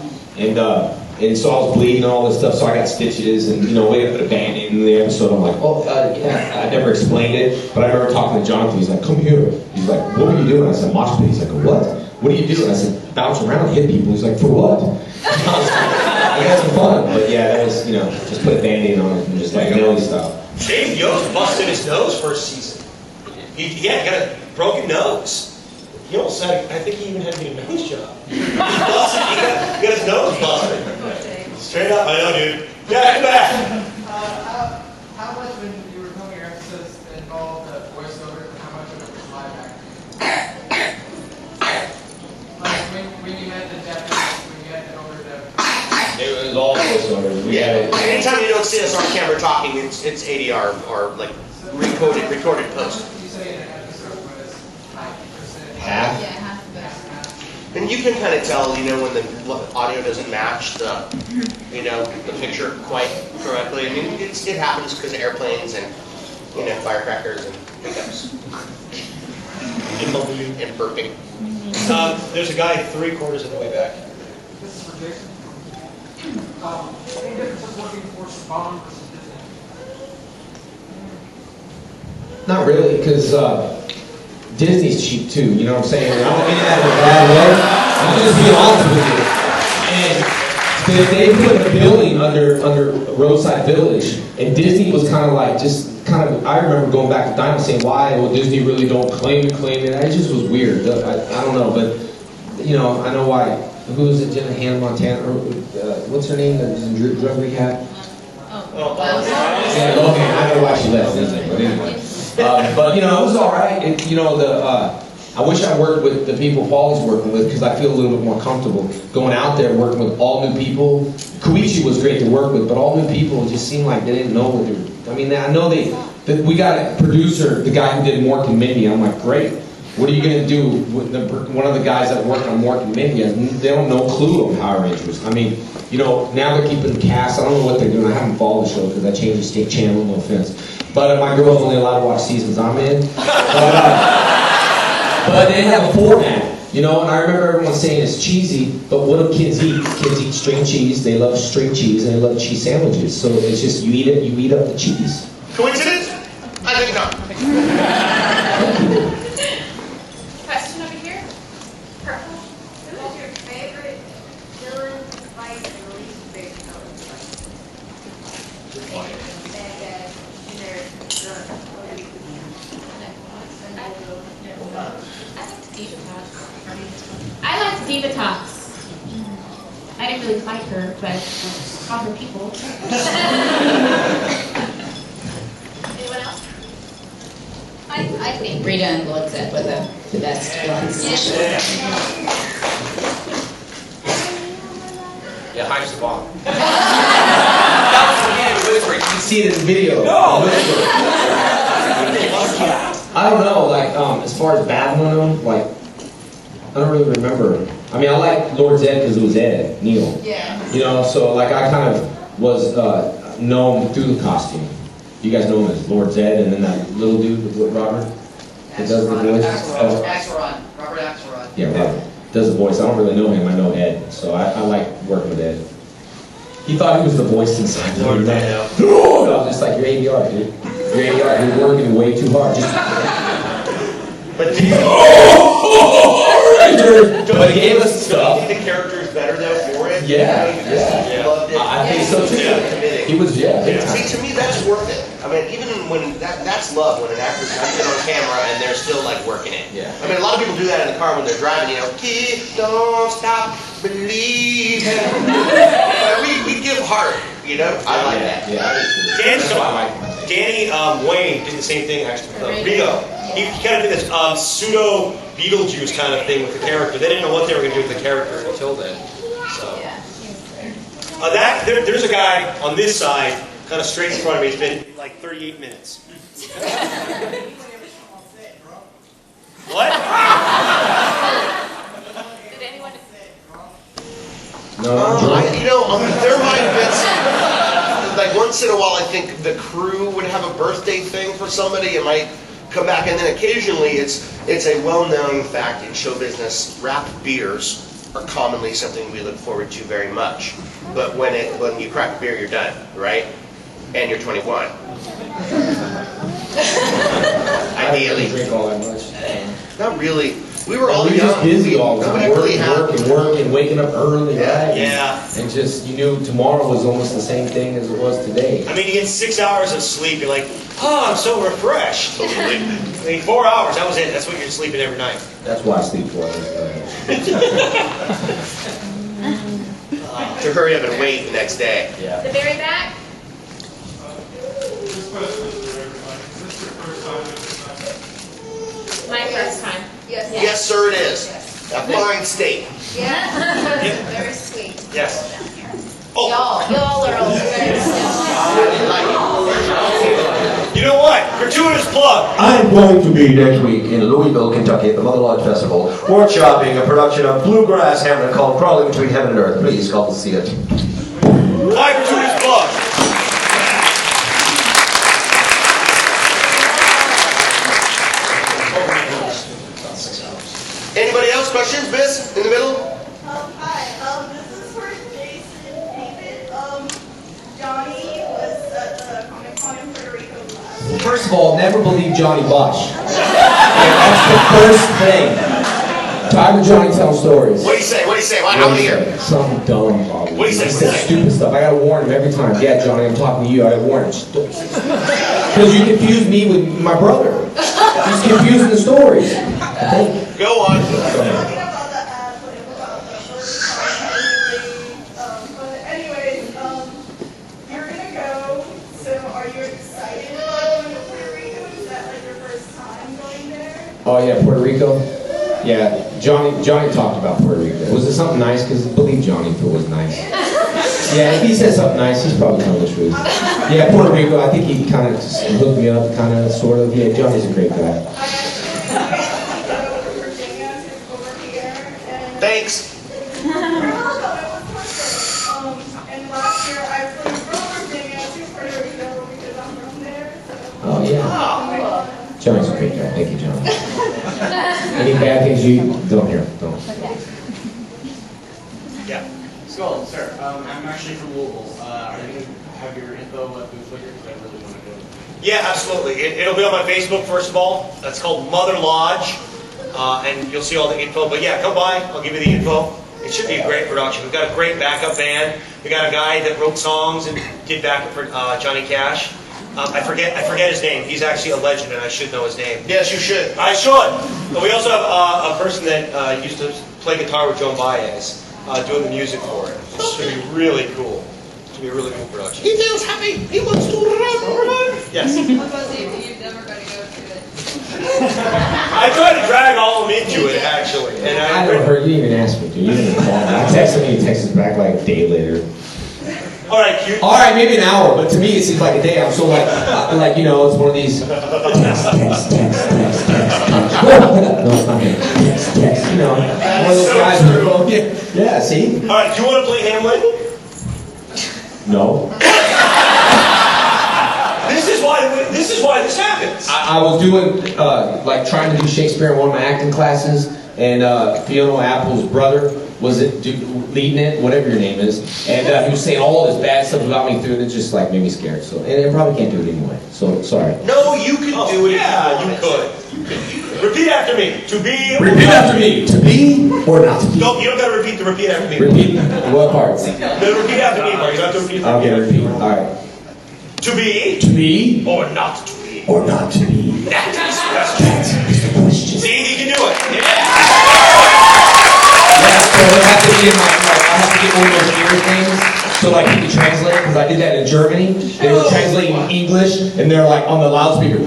[SPEAKER 3] And so I was bleeding and all this stuff, so I got stitches, and you know, way up put a Band-Aid in the episode. I'm like, "Oh, yeah." I never explained it, but I remember talking to Jonathan. He's like, "Come here." He's like, "What were you doing?" I said, "Mosh pit." He's like, "What? What are you doing?" I said, "Bounce around and hit people." He's like, "For what?" I had some fun, but yeah, that was, you know, just put a Band-Aid on it and just like Nelly style.
[SPEAKER 2] Dave Yost busted his nose first season. He got a broken nose. He almost said, I think he even had to get a nose job. He got his nose busted. Straight up, I know, dude. Yeah, back.
[SPEAKER 7] How much when you were filming your episodes involved voiceover, and how much of it was live acting? Like when you had the Japanese, when you had the older Japanese.
[SPEAKER 3] It was all voiceovers.
[SPEAKER 1] Anytime you don't see us on camera talking, it's ADR or like recorded post.
[SPEAKER 7] You say in an episode was 90%.
[SPEAKER 3] Half?
[SPEAKER 9] Yeah, half of it.
[SPEAKER 1] And you can kind of tell, when the audio doesn't match the, the picture quite correctly. I mean, it happens because of airplanes and, firecrackers and pickups. And burping.
[SPEAKER 2] There's a guy 3/4 of the way back.
[SPEAKER 7] This is for Jason. Any differences working for Bond versus Disney?
[SPEAKER 3] Not really, because Disney's cheap too, you know what I'm saying? And I don't mean that in a bad way. I'm just being honest with you. And they put a building under Roadside Village, and Disney was kind of like, I remember going back to Dino saying, why? Well, Disney really don't claim it. It just was weird. I don't know, but, I know why. Who is it, Jenna Hannah Montana? Or, what's her name that was in drug rehab? Yeah, okay, I don't know why she left Disney, but anyway. But it was all right. I wish I worked with the people Paul's working with because I feel a little bit more comfortable going out there working with all new people. Koichi was great to work with, but all new people it just seemed like they didn't know what they were. I mean, I know we got a producer, the guy who did Mork and Mindy. I'm like, great. What are you going to do with one of the guys that worked on Mork and Mindy? They don't know clue of Power Rangers. I mean, now they're keeping the cast. I don't know what they're doing. I haven't followed the show because I changed the state channel. No offense. But my girl's only allowed to watch seasons I'm in. But they have a format, and I remember everyone saying it's cheesy, but what do kids eat? Kids eat string cheese, they love string cheese, and they love cheese sandwiches. So it's just, you eat up the cheese.
[SPEAKER 1] Coincidence? I think not.
[SPEAKER 9] Question over here. Purple.
[SPEAKER 12] Who is your favorite villain fight and least favorite villain fight? Bad guys in their
[SPEAKER 14] I liked Diva Talks. I didn't really fight her, but saw her people.
[SPEAKER 9] Anyone else?
[SPEAKER 10] I think Rita and Bloodset were the best ones.
[SPEAKER 3] Yeah, Hype's the bomb. That was the game. You can see it in the video. No! I don't know, as far as battling them, I don't really remember. I mean, I like Lord Zed because it was Ed, Neil.
[SPEAKER 9] Yeah.
[SPEAKER 3] So I kind of was known through the costume. You guys know him as Lord Zed, and then that little dude with Robert that does the voice.
[SPEAKER 5] Axelrod. Robert Axelrod.
[SPEAKER 3] Yeah, Robert does the voice. I don't really know him. I know Ed, so I like working with Ed. He thought he was the voice inside. Lord Zed. I was just like, you're ADR, dude. You're ADR. You're working way too hard.
[SPEAKER 1] But
[SPEAKER 3] But he gave us stuff.
[SPEAKER 1] The character's better though for it.
[SPEAKER 3] Yeah.
[SPEAKER 1] Loved it.
[SPEAKER 3] I think so too. He was, big time.
[SPEAKER 1] See, to me, that's worth it. I mean, even when that's love when an actor comes in on camera and they're still working it.
[SPEAKER 3] Yeah.
[SPEAKER 1] I mean, a lot of people do that in the car when they're driving. Keep, don't stop, believe. we give heart. I like that.
[SPEAKER 3] Yeah.
[SPEAKER 2] Danny Wayne did the same thing actually with Rio. He kind of did this pseudo Beetlejuice kind of thing with the character. They didn't know what they were going to do with the character until then. So there's a guy on this side, kind of straight in front of me. It's been 38 minutes. What?
[SPEAKER 4] Did anyone?
[SPEAKER 3] No.
[SPEAKER 1] There might have been some, once in a while, I think the crew would have a birthday thing for somebody. It might come back, and then occasionally it's a well-known fact in show business. Wrapped beers are commonly something we look forward to very much. But when you crack a beer, you're done, right? And you're 21. Ideally.
[SPEAKER 3] I don't drink all that much.
[SPEAKER 1] Not really. We were all
[SPEAKER 3] We were
[SPEAKER 1] young.
[SPEAKER 3] just busy all the time.
[SPEAKER 1] Nobody really had.
[SPEAKER 3] Working, waking up early, right?
[SPEAKER 2] Yeah.
[SPEAKER 3] And just, you knew tomorrow was almost the same thing as it was today.
[SPEAKER 2] I mean, you get 6 hours of sleep. You're like, oh, I'm so refreshed. I mean, 4 hours. That was it. That's what you're sleeping every night.
[SPEAKER 3] That's why I sleep 4 hours.
[SPEAKER 1] to hurry up and wait the next day.
[SPEAKER 3] Yeah.
[SPEAKER 14] The very back?
[SPEAKER 6] This question is for everybody. Is this your first time at this
[SPEAKER 14] My first time.
[SPEAKER 9] Yes.
[SPEAKER 1] Yes, sir, it is. A fine state.
[SPEAKER 9] Yeah. Very sweet.
[SPEAKER 2] Yes.
[SPEAKER 9] Y'all are all very
[SPEAKER 2] You know what? Gratuitous plug.
[SPEAKER 17] I'm going to be next week in Louisville, Kentucky at the Mother Lodge Festival, workshopping a production of Bluegrass Hamlet called Crawling Between Heaven and Earth. Please come and see it.
[SPEAKER 2] My gratuitous plug.
[SPEAKER 1] Anybody else? Questions? Miss? In the middle?
[SPEAKER 18] Hi, this is for Jason David. Johnny was at the Comic-Con in Puerto Rico last.
[SPEAKER 3] First of all, never believe Johnny Bosch. That's the first thing. Tired of Johnny telling stories.
[SPEAKER 1] What do you say? What do you say? How many here?
[SPEAKER 3] Some dumb problem.
[SPEAKER 1] What do you say?
[SPEAKER 3] He says stupid stuff. I gotta warn him every time. Yeah, Johnny, I'm talking to you. I gotta warn him. Because you confused me with my brother. He's confusing the stories.
[SPEAKER 1] Go on.
[SPEAKER 18] But anyways, you're gonna go. So are you excited about going to Puerto Rico? Is that like your first time going there?
[SPEAKER 3] Oh yeah, Puerto Rico. Yeah, Johnny talked about Puerto Rico. Was it something nice? Because believe Johnny if it was nice. Yeah, if he said something nice, he's probably telling the truth. Yeah, Puerto Rico. I think he kind of just hooked me up, kind of, sort of. Yeah, Johnny's a great guy.
[SPEAKER 1] Thanks.
[SPEAKER 18] And last year I flew from Virginia to Puerto Rico because I'm from there.
[SPEAKER 3] Oh yeah. Johnny's a great guy. Thank you, Johnny. Any bad things you don't hear? Don't.
[SPEAKER 2] Yeah.
[SPEAKER 8] Skull, sir. I'm actually from Louisville. Are you going to have your info at booth later? Because I really want to go.
[SPEAKER 2] Yeah, absolutely. It'll be on my Facebook, first of all. That's called Mother Lodge. And you'll see all the info. But yeah, come by. I'll give you the info. It should be a great production. We've got a great backup band. We got a guy that wrote songs and did backup for Johnny Cash. I forget his name. He's actually a legend, and I should know his name.
[SPEAKER 1] Yes, you should.
[SPEAKER 2] I should. But we also have a person that used to play guitar with Joan Baez, doing the music for it. It's going to be really cool. It's going to be a really cool production.
[SPEAKER 1] He feels happy. He wants to run.
[SPEAKER 2] Yes.
[SPEAKER 9] I was about to say, you're never going to go to it.
[SPEAKER 2] I tried to drag all of them into it, actually. And
[SPEAKER 3] I never heard you even ask me, dude. You didn't even call me. I texted me, he texted back like a day later.
[SPEAKER 2] All right, cute.
[SPEAKER 3] All right, maybe an hour, but to me it seems like a day. I'm so like you know, it's one of these text. No, it's not him. Text. You know, one of those guys with their phone. Yeah, see?
[SPEAKER 2] All right, do you want to play Hamlet?
[SPEAKER 3] No.
[SPEAKER 2] This is why this happens.
[SPEAKER 3] I was doing like trying to do Shakespeare in one of my acting classes, and Fiona Apple's brother was leading it, whatever your name is, and he was saying all this bad stuff about me through it. It just like made me scared. So, and I probably can't do it anyway. So sorry.
[SPEAKER 1] No, you can do it.
[SPEAKER 2] Yeah, you could. Repeat after me. To be.
[SPEAKER 3] Repeat after me. To be or not to be.
[SPEAKER 2] No, you don't got to repeat the repeat after me.
[SPEAKER 3] Repeat what parts?
[SPEAKER 2] The repeat after me part. You don't have to repeat.
[SPEAKER 3] Okay, repeat. All right.
[SPEAKER 2] To be.
[SPEAKER 3] To be
[SPEAKER 2] or not to be.
[SPEAKER 3] Or not to be.
[SPEAKER 2] That is the question. See, he can do it. Yeah.
[SPEAKER 3] So I have to get I have to get one of those ear things so like he can translate, because I did that in Germany. They were translating English and they're like on the loudspeaker,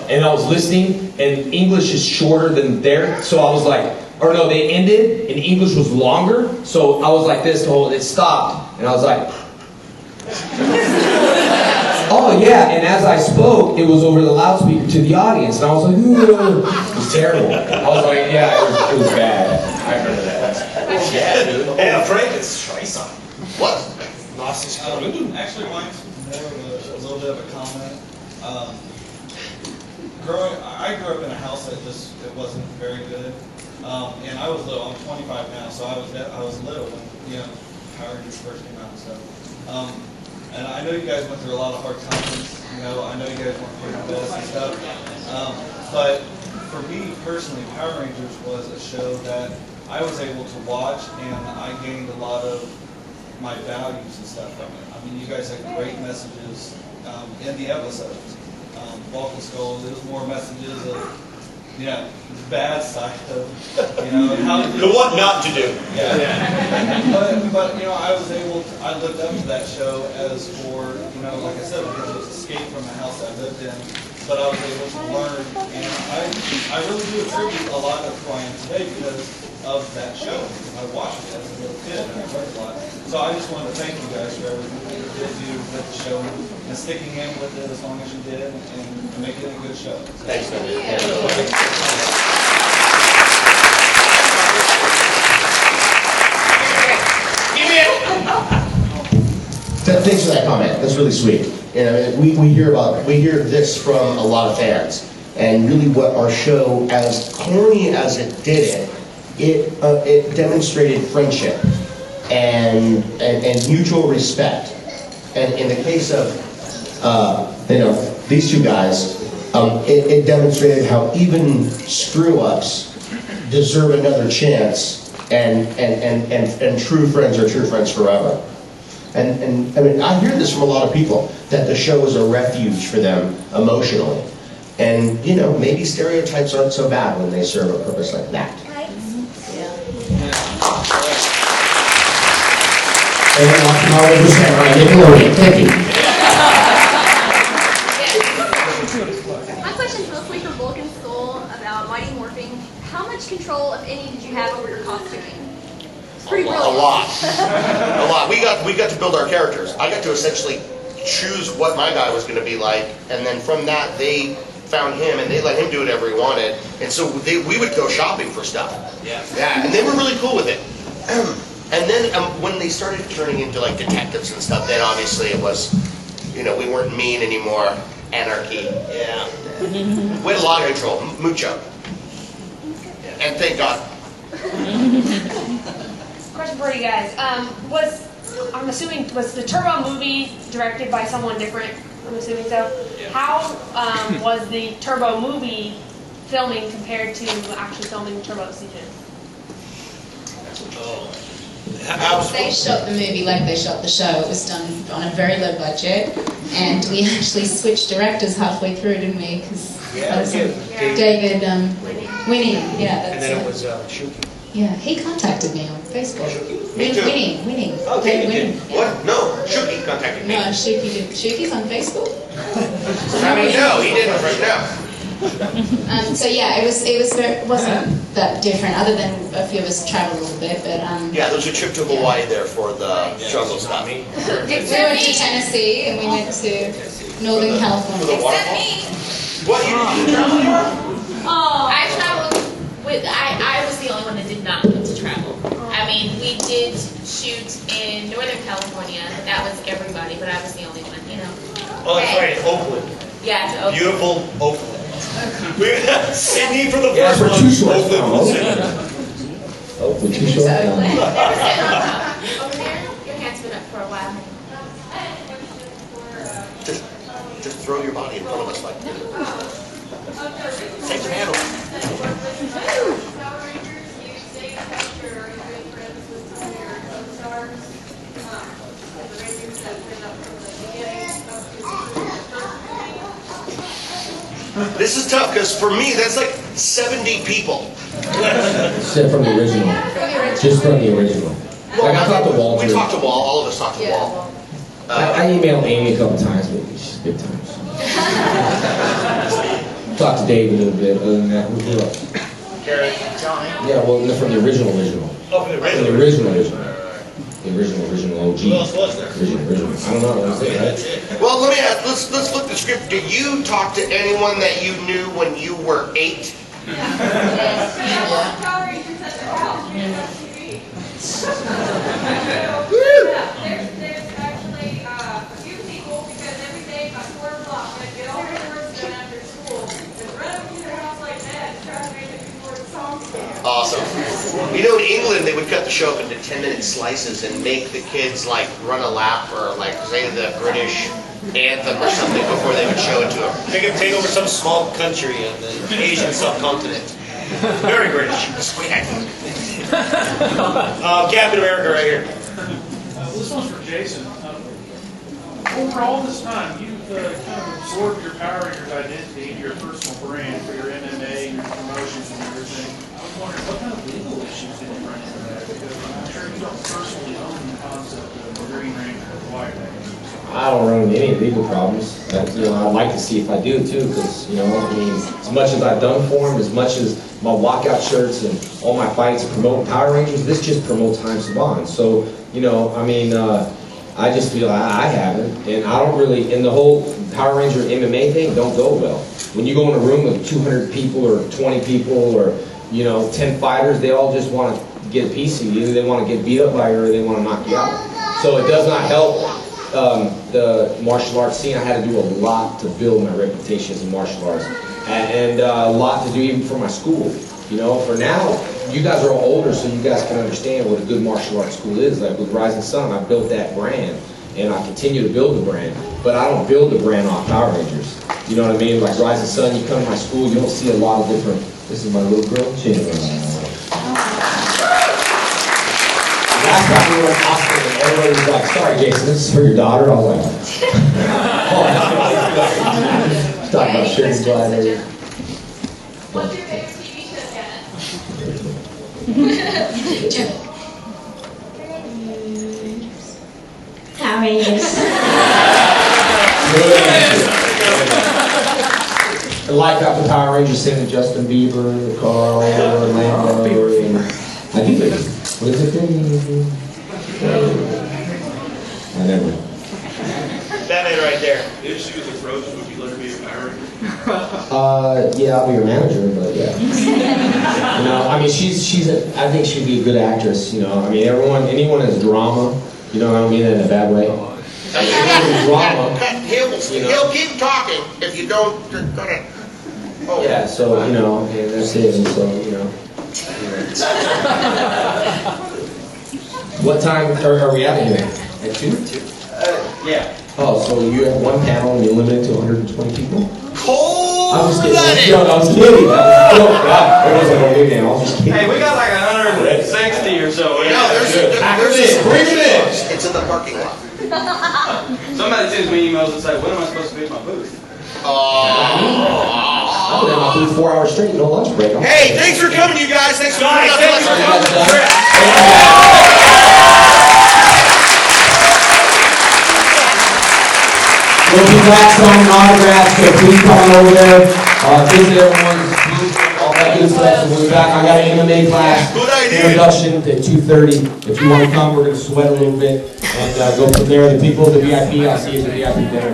[SPEAKER 3] and I was listening and English is shorter than theirs, so I was like, or no, they ended and English was longer, so I was like this the whole, it stopped and I was like, oh yeah, and as I spoke, it was over the loudspeaker to the audience, and I was like, ooh, it was terrible. I was like, yeah, it was bad. I remember that.
[SPEAKER 2] Yeah, dude. Yeah, Frank, it's Schrier.
[SPEAKER 1] What?
[SPEAKER 19] Actually, mine's more of a little bit of a comment. I grew up in a house that just it wasn't very good, and I was little. I'm 25 now, so I was little when Power Rangers first came out and stuff. And I know you guys went through a lot of hard times. I know you guys weren't putting the best and stuff. But for me personally, Power Rangers was a show that I was able to watch, and I gained a lot of my values and stuff from it. I mean, you guys had great messages in the episodes. Vulcan Skull, there was more messages of, the bad side of, how to do
[SPEAKER 2] The what not to do.
[SPEAKER 19] But I was I lived up to that show as for, like I said, because it was escape from the house I lived in. But I was able to learn, and I really do attribute a lot of who I am today because of that show. I watched it as a little kid and I learned a lot. So I just wanted to thank you guys for everything that you did do with the show and sticking in with it as long as you did and making it a good show.
[SPEAKER 2] Thanks, man.
[SPEAKER 1] Thanks for that comment. That's really sweet. We hear this from a lot of fans, and really, what our show, as corny as it did it demonstrated friendship and mutual respect. And in the case of these two guys, it demonstrated how even screw ups deserve another chance, and true friends are true friends forever. And I mean, I hear this from a lot of people, that the show is a refuge for them emotionally. And, maybe stereotypes aren't so bad when they serve a purpose like that.
[SPEAKER 12] Right?
[SPEAKER 1] And watching all of this on Nickelodeon. Thank you.
[SPEAKER 9] My question's mostly for Vulcan's Soul about Mighty Morphing. How much control, if any, did you have over your costuming? Pretty
[SPEAKER 1] A lot. A lot. We got to build our characters. I got to essentially choose what my guy was going to be like, and then from that they found him and they let him do whatever he wanted. And so we would go shopping for stuff. Yeah. And they were really cool with it. And then when they started turning into like detectives and stuff, then obviously it was, we weren't mean anymore. Anarchy. Yeah. We had a lot of control. Mucho. And thank God.
[SPEAKER 20] Question for you guys. I'm assuming, was the Turbo movie directed by someone different? I'm assuming so.
[SPEAKER 2] Yeah.
[SPEAKER 20] How was the Turbo movie filming compared to actually filming the Turbo season?
[SPEAKER 10] They shot the movie like they shot the show. It was done on a very low budget, and we actually switched directors halfway through, didn't we? Because David Winning, yeah.
[SPEAKER 2] And then it was Shuki.
[SPEAKER 10] Yeah, he contacted me on Facebook.
[SPEAKER 1] Me too.
[SPEAKER 10] Winning.
[SPEAKER 1] Okay,
[SPEAKER 10] Winning.
[SPEAKER 1] What? No, Shuki contacted me.
[SPEAKER 10] No, Shuki did. Shuki's on Facebook?
[SPEAKER 1] No, he didn't right now.
[SPEAKER 10] So yeah, it wasn't that different, other than a few of us traveled a little bit, but
[SPEAKER 1] Yeah, there was a trip to Hawaii there for the jungle stuff.
[SPEAKER 10] we went to Tennessee and we went to Northern California.
[SPEAKER 1] For the waterfall? What, you didn't travel anywhere?
[SPEAKER 4] Oh, I traveled with, I was the only one that did not get to travel. I mean, we did shoot in Northern California. That was everybody, but I was the only one,
[SPEAKER 2] Oh, that's right, Oakland.
[SPEAKER 4] Yeah, to Oakland.
[SPEAKER 2] Beautiful Oakland. Sydney for the
[SPEAKER 3] Yeah,
[SPEAKER 2] first
[SPEAKER 3] for
[SPEAKER 2] one.
[SPEAKER 3] two shorts.
[SPEAKER 2] Oakland.
[SPEAKER 3] Too short.
[SPEAKER 4] Over there, your hand's been up for a while.
[SPEAKER 1] Just throw your body in front of us like Take your handle. This is tough because for me that's like 70 people.
[SPEAKER 3] Except from the original. Just from the original. Like I talked to Walter.
[SPEAKER 1] We talked to Wall. All of us talked to Wall.
[SPEAKER 3] I emailed Amy a couple times, but she's big time. Talked to Dave a little bit. Other than that, who else?
[SPEAKER 2] Johnny.
[SPEAKER 3] Yeah, well, from the original.
[SPEAKER 2] Oh, from the original.
[SPEAKER 3] The original OG.
[SPEAKER 2] Who else was there?
[SPEAKER 3] Original. I don't know. That's it, right?
[SPEAKER 1] Well, let me ask. Let's flip the script. Did you talk to anyone that you knew when you were 8?
[SPEAKER 18] There's actually a few people, because every day by 4 o'clock, I get all my work done after school, and run up to their house like that, and try to make it before the song starts.
[SPEAKER 1] Awesome. In England, they would cut the show up into 10-minute slices and make the kids like run a lap or like say the British anthem or something before they would show it to them.
[SPEAKER 2] They could take over some small country in the Asian subcontinent. Very British. Captain America right here.
[SPEAKER 6] This one's for Jason. Over all this time, you've kind of absorbed your Power Rangers identity into your personal brand for your MMA, your promotion,
[SPEAKER 3] run into any legal problems. But, you know, I'd like to see if I do too, because, you know, I mean, as much as I've done for them, as much as my walkout shirts and all my fights promote Power Rangers, this just promotes Haim Saban. So, you know, I mean, I just feel I haven't, and I don't really, in the whole Power Ranger MMA thing, don't go well. When you go in a room with 200 people or 20 people or, you know, 10 fighters, they all just want to get a piece of you. Either they want to get beat up by you or they want to knock you out. So it does not help the martial arts scene. I had to do a lot to build my reputation as a martial artist, and a lot to do even for my school. You know, for now, you guys are all older, so you guys can understand what a good martial arts school is. Like with Rising Sun, I built that brand, and I continue to build the brand. But I don't build the brand off Power Rangers. You know what I mean? Like Rising Sun, you come to my school, you don't see a lot of different. This is my little girl. Last time we were in Austin, and everybody was like, "Sorry, Jason, this is for your daughter." I was like, "Oh, that's talking about shit and blood."
[SPEAKER 18] What's your favorite TV show, Dennis?
[SPEAKER 14] Power Rangers.
[SPEAKER 3] I like out the Power Rangers singing Justin Bieber, Carl, Orlando, and I think what is it? I never.
[SPEAKER 2] Batman right there.
[SPEAKER 21] If she was a frozen, would you let her be a Power Ranger?
[SPEAKER 3] Yeah, I'll be your manager, but yeah. You know, I mean, I think she'd be a good actress. You know, I mean, anyone has drama. You know, I don't mean that in a bad way. Drama.
[SPEAKER 1] He'll keep talking if you don't. Oh.
[SPEAKER 3] Yeah, so you know, and that's it. And so you know. What time are we out here? At 2?
[SPEAKER 16] Yeah.
[SPEAKER 3] Oh, so you have one panel and you're limited to 120 people?
[SPEAKER 1] Cold!
[SPEAKER 3] I was kidding. I was kidding. Oh, God. Everyone's like, okay, man. I was just kidding.
[SPEAKER 16] Hey, we got like 160 or so.
[SPEAKER 1] No, there's
[SPEAKER 3] Bring it in.
[SPEAKER 1] It's in the parking lot.
[SPEAKER 16] Somebody sends me emails and say, when am I supposed to be at my booth?
[SPEAKER 3] I've been in my booth 4 hours straight, no lunch break.
[SPEAKER 1] Hey, thanks for coming, you guys. Thanks for coming.
[SPEAKER 3] We'll be back signing autographs, so please come on over there. Visit everyone's booth, all that good stuff. So we'll be back. I got an MMA class. Introduction at 2:30. If you want to come, we're going to sweat a little bit and go from there. The people, the VIP, I'll see you at the VIP dinner.